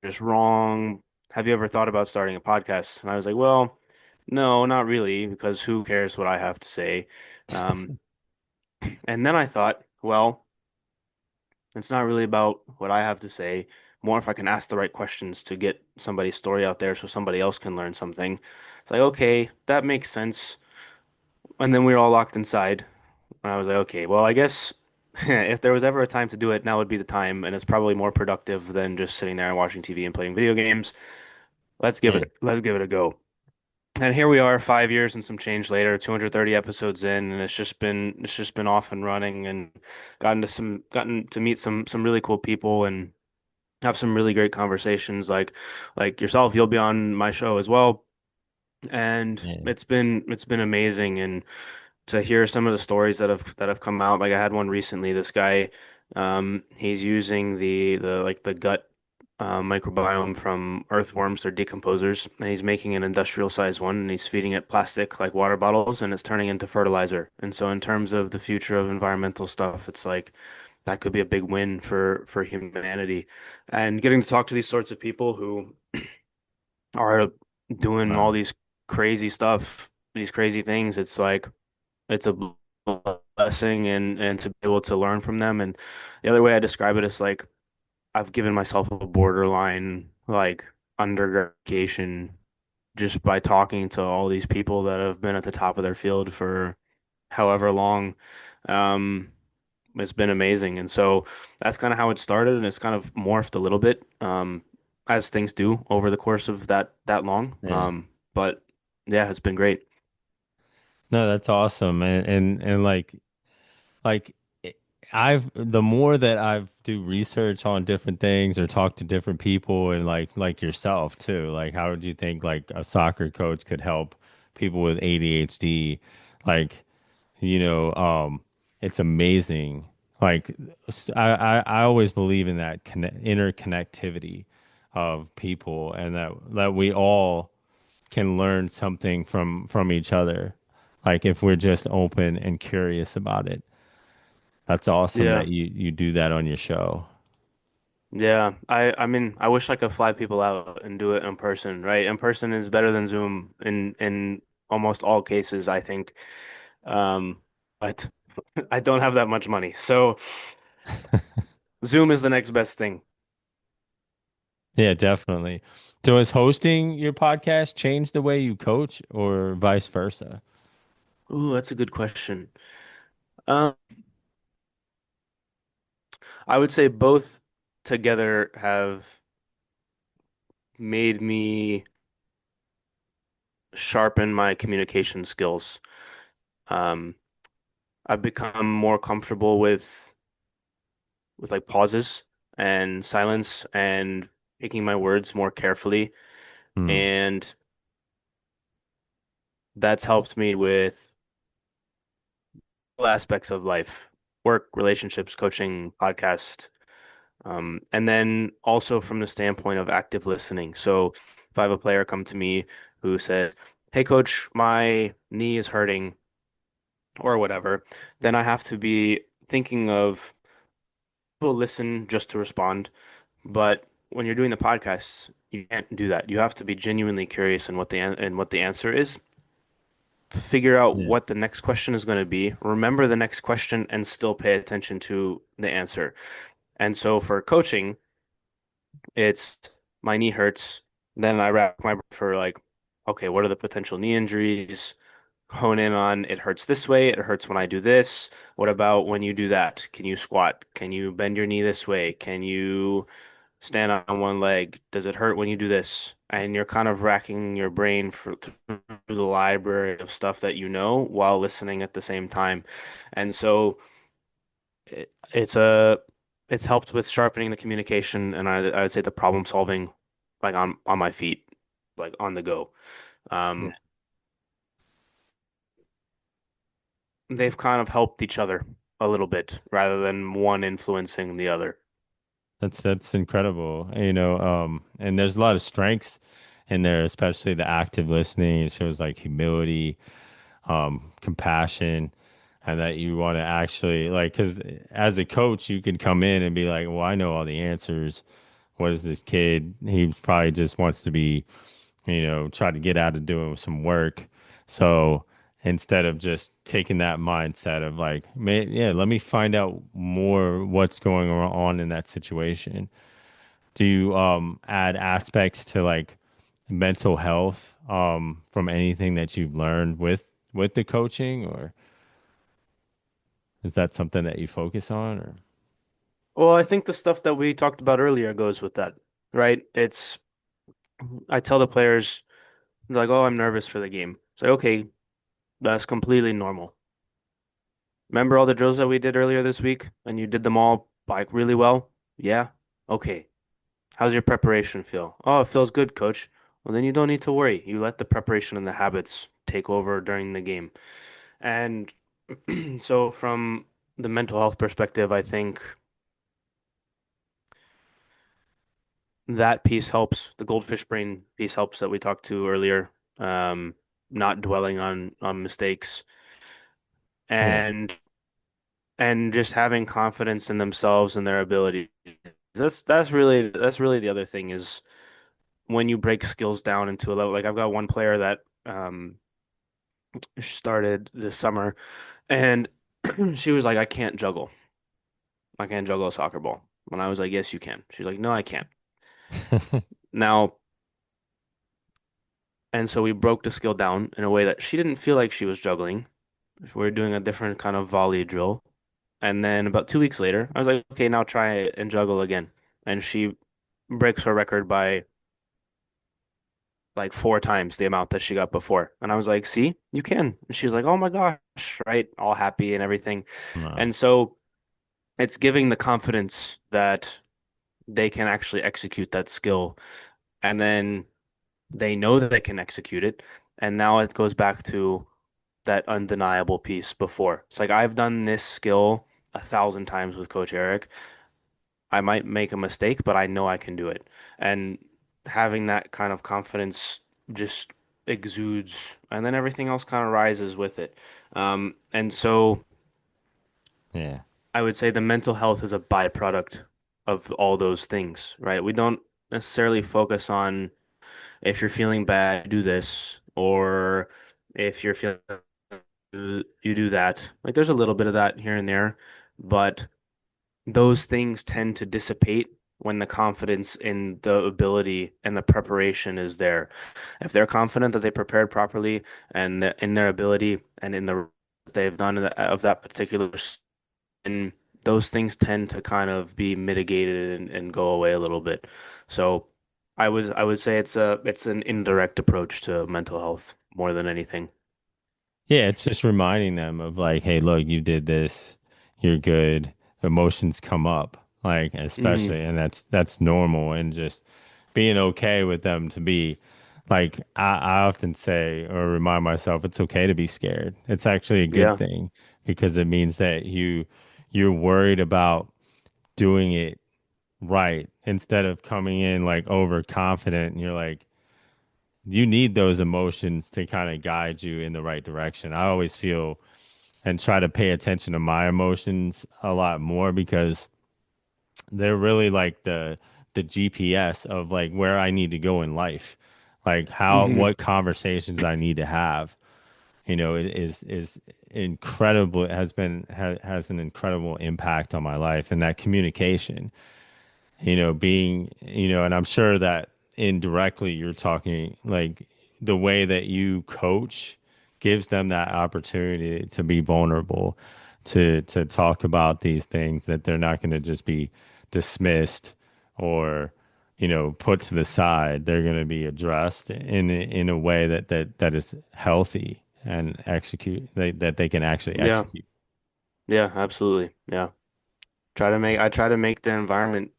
just wrong. Have you ever thought about starting a podcast? And I was like, well, no, not really, because who cares what I have to say? Um, and then I thought, well, it's not really about what I have to say, more if I can ask the right questions to get somebody's story out there so somebody else can learn something. It's like, okay, that makes sense. And then we were all locked inside. And I was like, okay, well, I guess if there was ever a time to do it, now would be the time, and it's probably more productive than just sitting there and watching TV and playing video games. Mm, Let's give it a go. And here we are, 5 years and some change later, 230 episodes in, and it's just been off and running and gotten to meet some really cool people and have some really great conversations like yourself. You'll be on my show as well, and yeah. it's been amazing. And to hear some of the stories that have come out, like I had one recently. This guy, he's using the gut microbiome from earthworms, they're decomposers, and he's making an industrial size one, and he's feeding it plastic like water bottles, and it's turning into fertilizer. And so in terms of the future of environmental stuff, it's like that could be a big win for humanity. And getting to talk to these sorts of people who are doing all Wow. these crazy stuff, these crazy things, it's like it's a blessing and to be able to learn from them. And the other way I describe it is like I've given myself a borderline like undergratification just by talking to all these people that have been at the top of their field for however long. Um, it's been amazing. And so that's kind of how it started, and it's kind of morphed a little bit, as things do over the course of that long. Yeah. But yeah, it's been great. No, that's awesome. And like it- I've the more that I've do research on different things or talk to different people and like yourself too, like how would you think like a soccer coach could help people with ADHD? Like, you know, it's amazing. Like I always believe in that interconnectivity of people and that we all can learn something from each other. Like if we're just open and curious about it. That's awesome Yeah. that you do that on your show. Yeah. I mean, I wish I could fly people out and do it in person, right? In person is better than Zoom in almost all cases, I think. But I don't have that much money. So Zoom is the next best thing. Yeah, definitely. So has hosting your podcast changed the way you coach or vice versa? Ooh, that's a good question. Um, I would say both together have made me sharpen my communication skills. Um, I've become more comfortable with like pauses and silence and picking my words more carefully. Hmm. And that's helped me with all aspects of life, work, relationships, coaching, podcast. And then also from the standpoint of active listening. So if I have a player come to me who says, hey coach, my knee is hurting or whatever, then I have to be thinking of people listen just to respond. But when you're doing the podcast, you can't do that. You have to be genuinely curious in what the answer is. Figure out Yeah. what the next question is going to be. Remember the next question and still pay attention to the answer. And so for coaching, it's my knee hurts. Then I rack my brain for like, okay, what are the potential knee injuries? Hone in on it hurts this way, it hurts when I do this. What about when you do that? Can you squat? Can you bend your knee this way? Can you stand on one leg? Does it hurt when you do this? And you're kind of racking your brain through the library of stuff that you know while listening at the same time. And so it's it's helped with sharpening the communication and I would say the problem solving like on my feet, like on the go. Yeah. Um, they've kind of helped each other a little bit rather than one influencing the other. That's incredible. And there's a lot of strengths in there, especially the active listening. It shows like humility, compassion, and that you want to actually like, because as a coach, you can come in and be like, well, I know all the answers. What is this kid? He probably just wants to be, try to get out of doing some work. So instead of just taking that mindset of like, yeah, let me find out more what's going on in that situation. Do you add aspects to like mental health from anything that you've learned with the coaching, or is that something that you focus on, or Well, I think the stuff that we talked about earlier goes with that, right? It's I tell the players they're like, "Oh, I'm nervous for the game." It's like, "Okay, that's completely normal." Remember all the drills that we did earlier this week and you did them all like really well? Yeah. Okay. How's your preparation feel? Oh, it feels good, coach. Well, then you don't need to worry. You let the preparation and the habits take over during the game. And so from the mental health perspective, I think that piece helps. The goldfish brain piece helps that we talked to earlier. Um, Not dwelling on mistakes yeah, and just having confidence in themselves and their ability. That's really the other thing is when you break skills down into a level. Like I've got one player that started this summer and she was like, I can't juggle. I can't juggle a soccer ball. And I was like, yes, you can. She's like, no, I can't. Now, and so we broke the skill down in a way that she didn't feel like she was juggling. We were doing a different kind of volley drill. And then about 2 weeks later, I was like, okay, now try it and juggle again. And she breaks her record by like 4 times the amount that she got before. And I was like, see, you can. And she was like, oh my gosh, right? All happy and everything. wow. And so it's giving the confidence that they can actually execute that skill. And then they know that they can execute it. And now it goes back to that undeniable piece before. It's like I've done this skill 1,000 times with Coach Eric. I might make a mistake, but I know I can do it. And having that kind of confidence just exudes, and then everything else kind of rises with it. And so Yeah. I would say the mental health is a byproduct of all those things, right? We don't necessarily focus on if you're feeling bad, do this, or if you're feeling you do that. Like there's a little bit of that here and there, but those things tend to dissipate when the confidence in the ability and the preparation is there. If they're confident that they prepared properly and in their ability and in the they've done of that particular, and those things tend to kind of be mitigated and go away a little bit. So I would say it's an indirect approach to mental health more than anything. Yeah, it's just reminding them of like, hey, look, you did this, you're good. Emotions come up, like Hmm. especially, and that's normal, and just being okay with them to be like I often say or remind myself it's okay to be scared. It's actually a good Yeah. thing because it means that you're worried about doing it right instead of coming in like overconfident and you're like you need those emotions to kind of guide you in the right direction. I always feel and try to pay attention to my emotions a lot more because they're really like the GPS of like where I need to go in life, like how Hmm. what conversations I need to have. It is incredible. It has an incredible impact on my life, and that communication. Being and I'm sure that indirectly you're talking like the way that you coach gives them that opportunity to be vulnerable, to talk about these things that they're not going to just be dismissed or put to the side. They're going to be addressed in a way that is healthy and that they can actually Yeah. execute. Yeah, absolutely. Yeah. I try to make the environment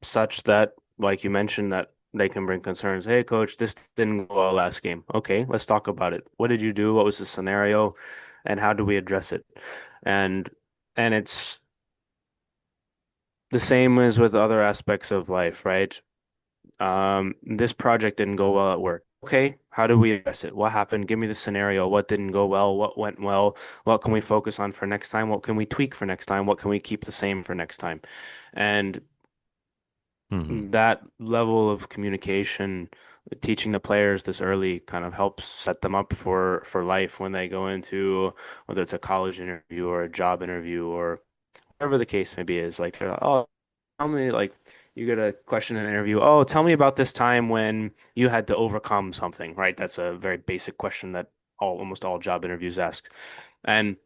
such that, like you mentioned, that they can bring concerns. Hey, coach, this didn't go well last game. Okay, let's talk about it. What did you do? What was the scenario? And how do we address it? And it's the same as with other aspects of life, right? This project didn't go well at work. Okay, how do we address it? What happened? Give me the scenario. What didn't go well? What went well? What can we focus on for next time? What can we tweak for next time? What can we keep the same for next time? And Hmm. that level of communication, teaching the players this early kind of helps set them up for life when they go into whether it's a college interview or a job interview or whatever the case may be is like they're like, oh, tell me like you get a question in an interview, oh, tell me about this time when you had to overcome something, right? That's a very basic question that almost all job interviews ask. And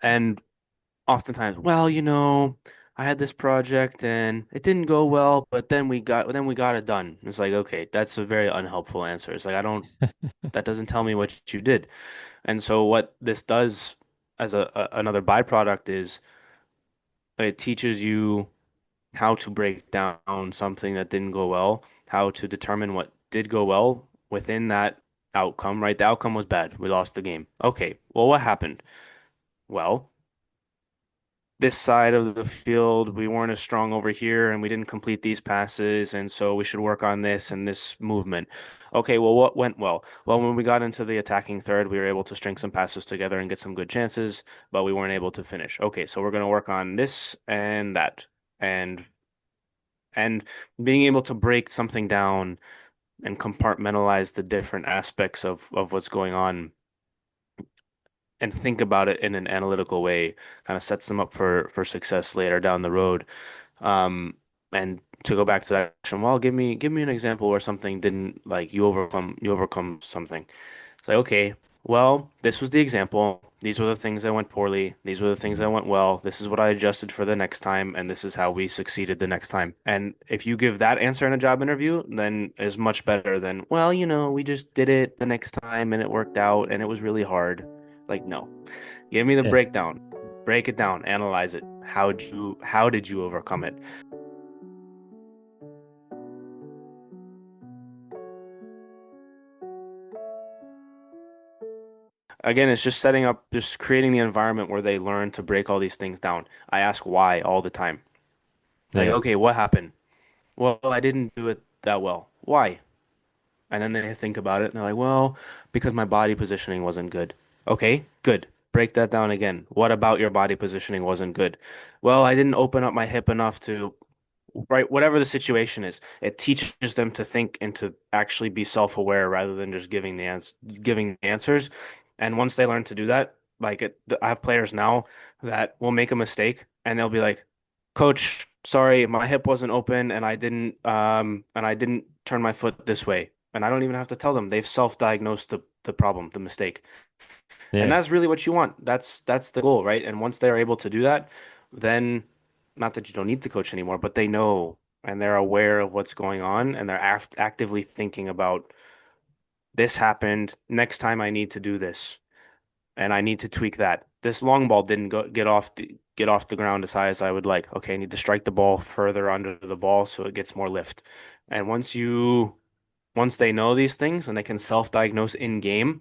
and oftentimes, well, I had this project and it didn't go well, but then we got it done. It's like, okay, that's a very unhelpful answer. It's like that doesn't tell me what you did. And so what this does as another byproduct is it teaches you how to break down something that didn't go well, how to determine what did go well within that outcome, right? The outcome was bad. We lost the game. Okay, well, what happened? Well, this side of the field, we weren't as strong over here and we didn't complete these passes. And so we should work on this and this movement. Okay, well, what went well? Well, when we got into the attacking third, we were able to string some passes together and get some good chances, but we weren't able to finish. Okay, so we're going to work on this and that. And and being able to break something down and compartmentalize the different aspects of what's going on and think about it in an analytical way kind of sets them up for success later down the road. And to go back to that question, well, give me an example where something didn't like you overcome something. It's like, okay, well, this was the example. These were the things that went poorly. These were the things that went well. This is what I adjusted for the next time, and this is how we succeeded the next time. And if you give that answer in a job interview, then is much better than, well, we just did it the next time and it worked out and it was really hard. Like, no. Give me the Yeah. breakdown. Break it down, analyze it. How did you overcome it? Again, it's just setting up, just creating the environment where they learn to break all these things down. I ask why all the time. Like, Yeah. okay, what happened? Well, I didn't do it that well. Why? And then they think about it and they're like, well, because my body positioning wasn't good. Okay, good. Break that down again. What about your body positioning wasn't good? Well, I didn't open up my hip enough to, right, whatever the situation is. It teaches them to think and to actually be self-aware rather than just giving the answers. And once they learn to do that, I have players now that will make a mistake and they'll be like, Coach, sorry, my hip wasn't open and I didn't turn my foot this way. And I don't even have to tell them. They've self-diagnosed the problem, the mistake. And Yeah. that's really what you want. That's the goal, right? And once they're able to do that, then not that you don't need to coach anymore, but they know and they're aware of what's going on and they're actively thinking about this happened. Next time I need to do this and I need to tweak that. This long ball didn't get off the ground as high as I would like. Okay, I need to strike the ball further under the ball so it gets more lift. And once they know these things and they can self-diagnose in game,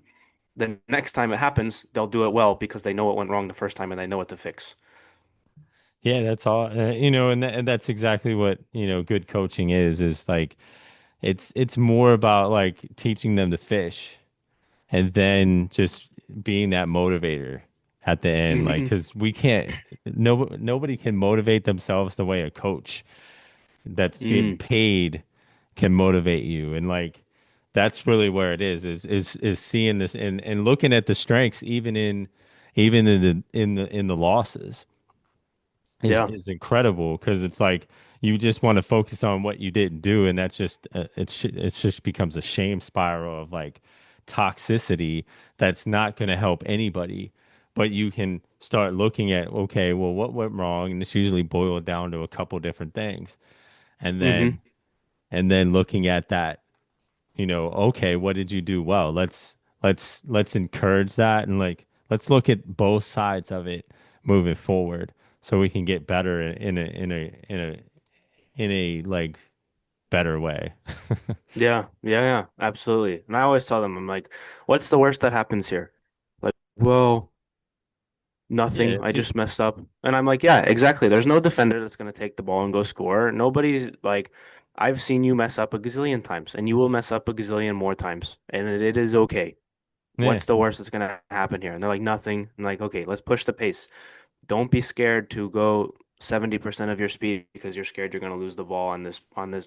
the next time it happens, they'll do it well because they know what went wrong the first time and they know what to fix. Yeah, that's all. And that's exactly what, good coaching is like it's more about like teaching them to fish and then just being that motivator at the end. Like, Hmm. because we can't, nobody can motivate themselves the way a coach that's getting Mm. paid can motivate you. And like, that's really where it is seeing this and looking at the strengths even in the losses Yeah. is incredible because it's like you just want to focus on what you didn't do, and that's just it's just becomes a shame spiral of like toxicity that's not going to help anybody. But you can start looking at, okay, well, what went wrong? And it's usually boiled down to a couple different things, and Hmm. then looking at that, okay, what did you do well? Let's encourage that and like let's look at both sides of it moving forward so we can get better in a like better way. Yeah. Yeah. Yeah. Absolutely. And I always tell them, I'm like, what's the worst that happens here? Like, well, Yeah, nothing. I dude. just messed up. And I'm like, yeah, exactly. There's no defender that's going to take the ball and go score. Nobody's like, I've seen you mess up a gazillion times and you will mess up a gazillion more times. And it is okay. Yeah, What's the worst that's going to happen here? And they're like, nothing. I'm like, okay, let's push the pace. Don't be scared to go 70% of your speed because you're scared you're going to lose the ball on this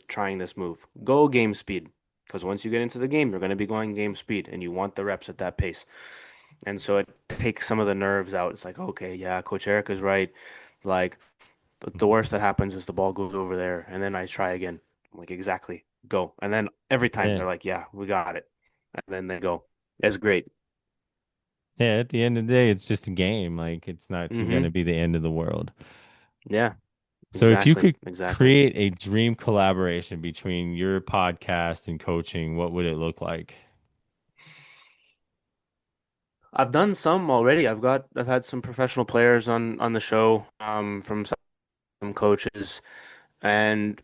trying this move. Go game speed because once you get into the game, you're going to be going game speed and you want the reps at that pace. And so it takes some of the nerves out. It's like, okay, yeah, Coach Eric is right. Like the worst that happens is the ball goes over there and then I try again. I'm like, exactly. Go. And then every time yeah, they're like, yeah, we got it. And then they go. That's great. yeah. At the end of the day, it's just a game. Like it's not going to Hmm. be the end of the world. Yeah, So if you exactly. could Exactly. create a dream collaboration between your podcast and coaching, what would it look like? I've done some already. I've had some professional players on the show, from some coaches, and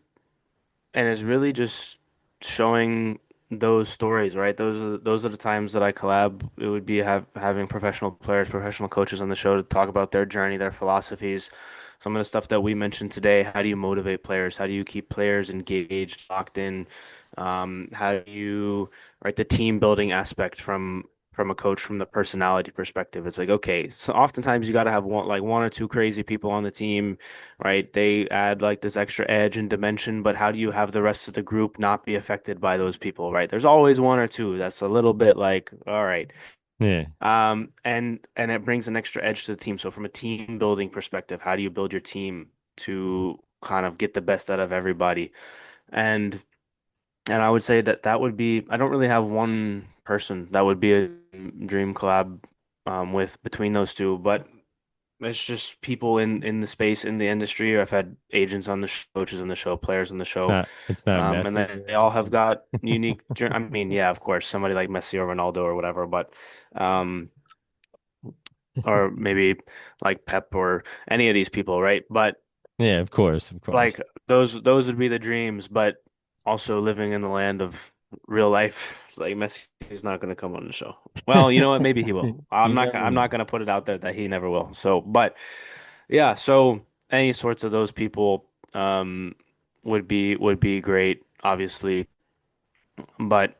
it's really just showing those stories, right? Those are the times that I collab. It would be having professional players, professional coaches on the show to talk about their journey, their philosophies, some of the stuff that we mentioned today. How do you motivate players? How do you keep players engaged, locked in? How do you, right, the team building aspect from a coach from the personality perspective. It's like, okay, so oftentimes you got to have one or two crazy people on the team, right? They add like this extra edge and dimension, but how do you have the rest of the group not be affected by those people, right? There's always one or two that's a little bit like, all right. Yeah, And it brings an extra edge to the team. So from a team building perspective, how do you build your team to kind of get the best out of everybody? And I would say that that would be, I don't really have one person that would be a dream collab with between those two, but it's just people in the space in the industry. I've had agents on the show, coaches on the show, players on the show, it's not and messy. they all have got unique. I mean, yeah, of course, somebody like Messi or Ronaldo or whatever, but um, or maybe like Pep or any of these people, right? But Yeah, of course, of course. like those would be the dreams, but also living in the land of real life. It's like Messi is not going to come on the show. Well, you know what? Maybe he will. You never I'm not know. going to put it out there that he never will. So, but yeah, so any sorts of those people would be great, obviously, but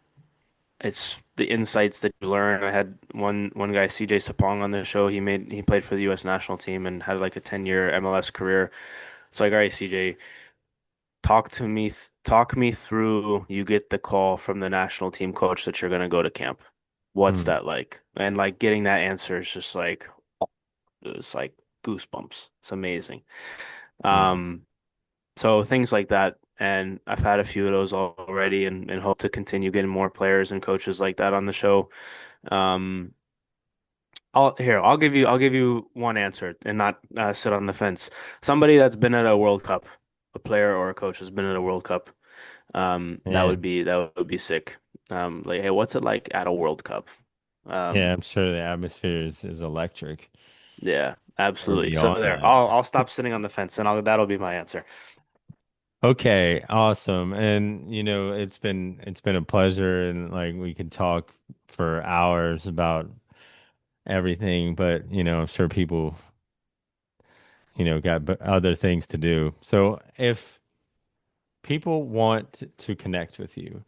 it's the insights that you learn. I had one guy, CJ Sapong, on the show. He played for the U.S. national team and had like a 10-year MLS career. It's like, all right, CJ, talk me through. You get the call from the national team coach that you're gonna go to camp. What's Hmm. that like? And like getting that answer is just like it's like goosebumps. It's amazing. Yeah. Um, so things like that. And I've had a few of those already and hope to continue getting more players and coaches like that on the show. Um, I'll give you one answer and not sit on the fence. Somebody that's been at a World Cup, a player or a coach has been at a World Cup. Yeah. That would be sick. Like, hey, what's it like at a World Cup? Yeah, I'm Um, sure the atmosphere is electric yeah, or absolutely. So beyond there, that. I'll stop sitting on the fence and that'll be my answer. Okay, awesome. And it's been a pleasure and like we could talk for hours about everything, but I'm sure people, got other things to do. So if people want to connect with you,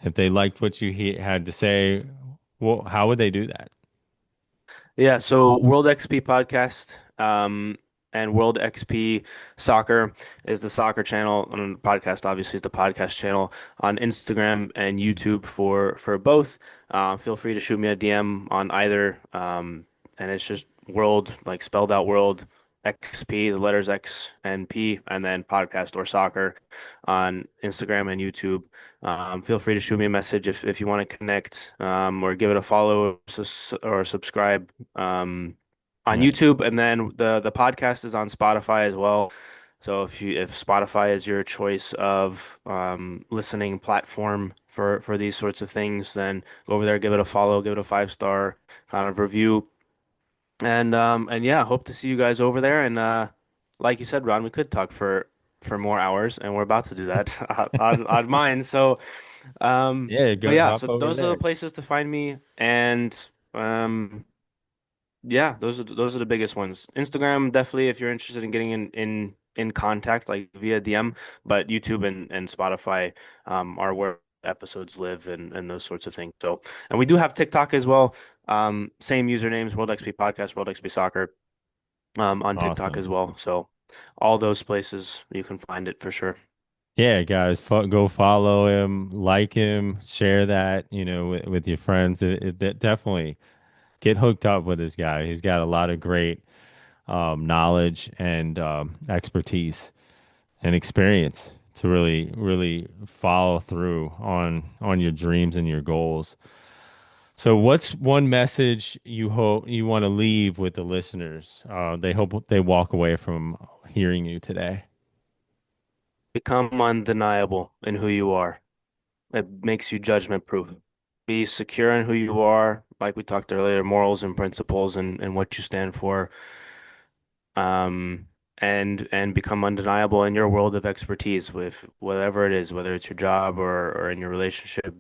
if they liked what you had to say, well, how would they do that? Yeah, so World XP podcast, and World XP Soccer is the soccer channel, and the podcast obviously is the podcast channel on Instagram and YouTube for both. Feel free to shoot me a DM on either, and it's just World, like spelled out World XP, the letters X and P, and then podcast or soccer on Instagram and YouTube. Feel free to shoot me a message if you want to connect, or give it a follow or subscribe, on Nice. YouTube, and then the podcast is on Spotify as well. So if Spotify is your choice of listening platform for these sorts of things, then go over there, give it a follow, give it a 5 star kind of review, and yeah, hope to see you guys over there. And like you said, Ron, we could talk for more hours, and we're about to do that on mine. So. Yeah, But go yeah, hop so over those are the there. places to find me, and um, yeah, those are the biggest ones. Instagram, definitely, if you're interested in getting in contact, like via DM, but YouTube and Spotify are where episodes live and those sorts of things. So, and we do have TikTok as well. Same usernames, World XP Podcast, World XP Soccer, on TikTok as Awesome. well. So, all those places you can find it for sure. Yeah, guys, go follow him, like him, share that, with your friends. Definitely get hooked up with this guy. He's got a lot of great knowledge and expertise and experience to really, really follow through on your dreams and your goals. So, what's one message you hope you want to leave with the listeners? They hope they walk away from hearing you today. Become undeniable in who you are. It makes you judgment proof. Be secure in who you are, like we talked earlier, morals and principles and what you stand for. Um, and become undeniable in your world of expertise with whatever it is, whether it's your job or in your relationship.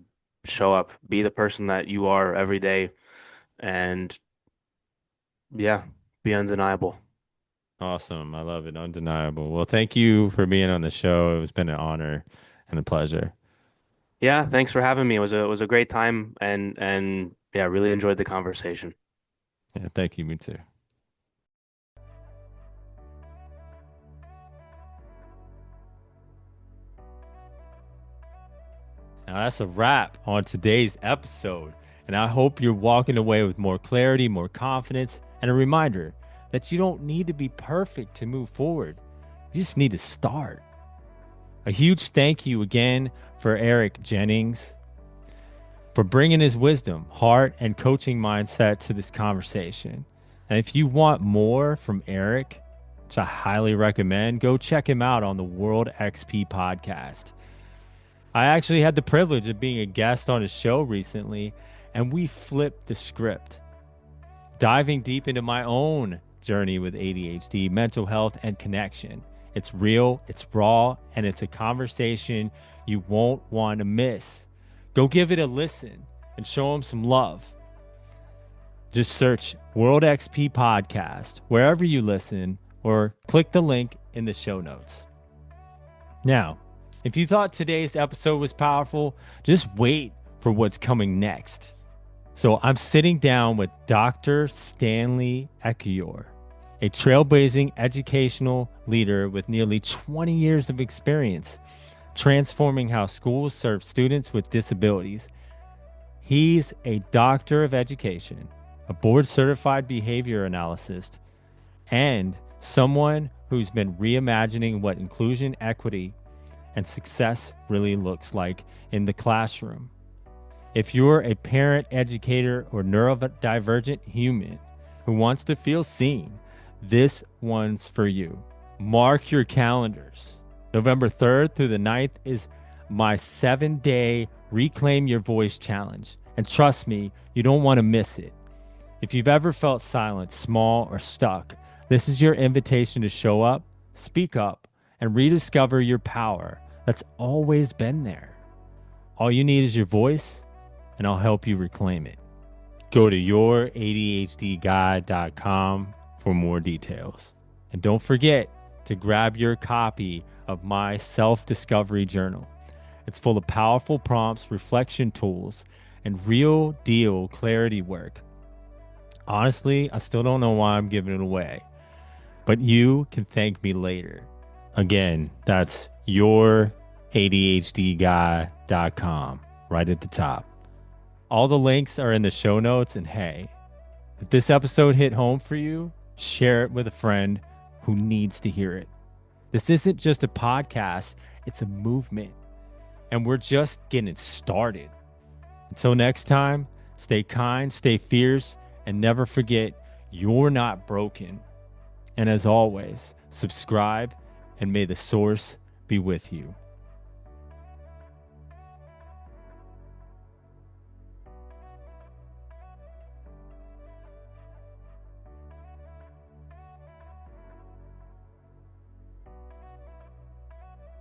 Show up, be the person that you are every day, and yeah, be undeniable. Awesome. I love it. Undeniable. Well, thank you for being on the show. It's been an honor and a pleasure. Yeah, thanks for having me. It was a great time, and yeah, really enjoyed the conversation. Yeah, thank you. Me too. Now, that's a wrap on today's episode. And I hope you're walking away with more clarity, more confidence, and a reminder that you don't need to be perfect to move forward. You just need to start. A huge thank you again for Eric Jennings for bringing his wisdom, heart, and coaching mindset to this conversation. And if you want more from Eric, which I highly recommend, go check him out on the World XP podcast. I actually had the privilege of being a guest on his show recently, and we flipped the script, diving deep into my own journey with ADHD, mental health, and connection. It's real, it's raw, and it's a conversation you won't want to miss. Go give it a listen and show him some love. Just search World XP Podcast wherever you listen or click the link in the show notes. Now, if you thought today's episode was powerful, just wait for what's coming next. So I'm sitting down with Dr. Stanley Ekiyor, a trailblazing educational leader with nearly 20 years of experience transforming how schools serve students with disabilities. He's a doctor of education, a board certified behavior analyst, and someone who's been reimagining what inclusion, equity, and success really looks like in the classroom. If you're a parent, educator, or neurodivergent human who wants to feel seen, this one's for you. Mark your calendars. November 3rd through the 9th is my 7-day Reclaim Your Voice challenge. And trust me, you don't want to miss it. If you've ever felt silent, small, or stuck, this is your invitation to show up, speak up, and rediscover your power that's always been there. All you need is your voice, and I'll help you reclaim it. Go to youradhdguide.com for more details. And don't forget to grab your copy of my self-discovery journal. It's full of powerful prompts, reflection tools, and real deal clarity work. Honestly, I still don't know why I'm giving it away, but you can thank me later. Again, that's youradhdguy.com right at the top. All the links are in the show notes. And hey, if this episode hit home for you, share it with a friend who needs to hear it. This isn't just a podcast, it's a movement. And we're just getting started. Until next time, stay kind, stay fierce, and never forget you're not broken. And as always, subscribe and may the source be with you.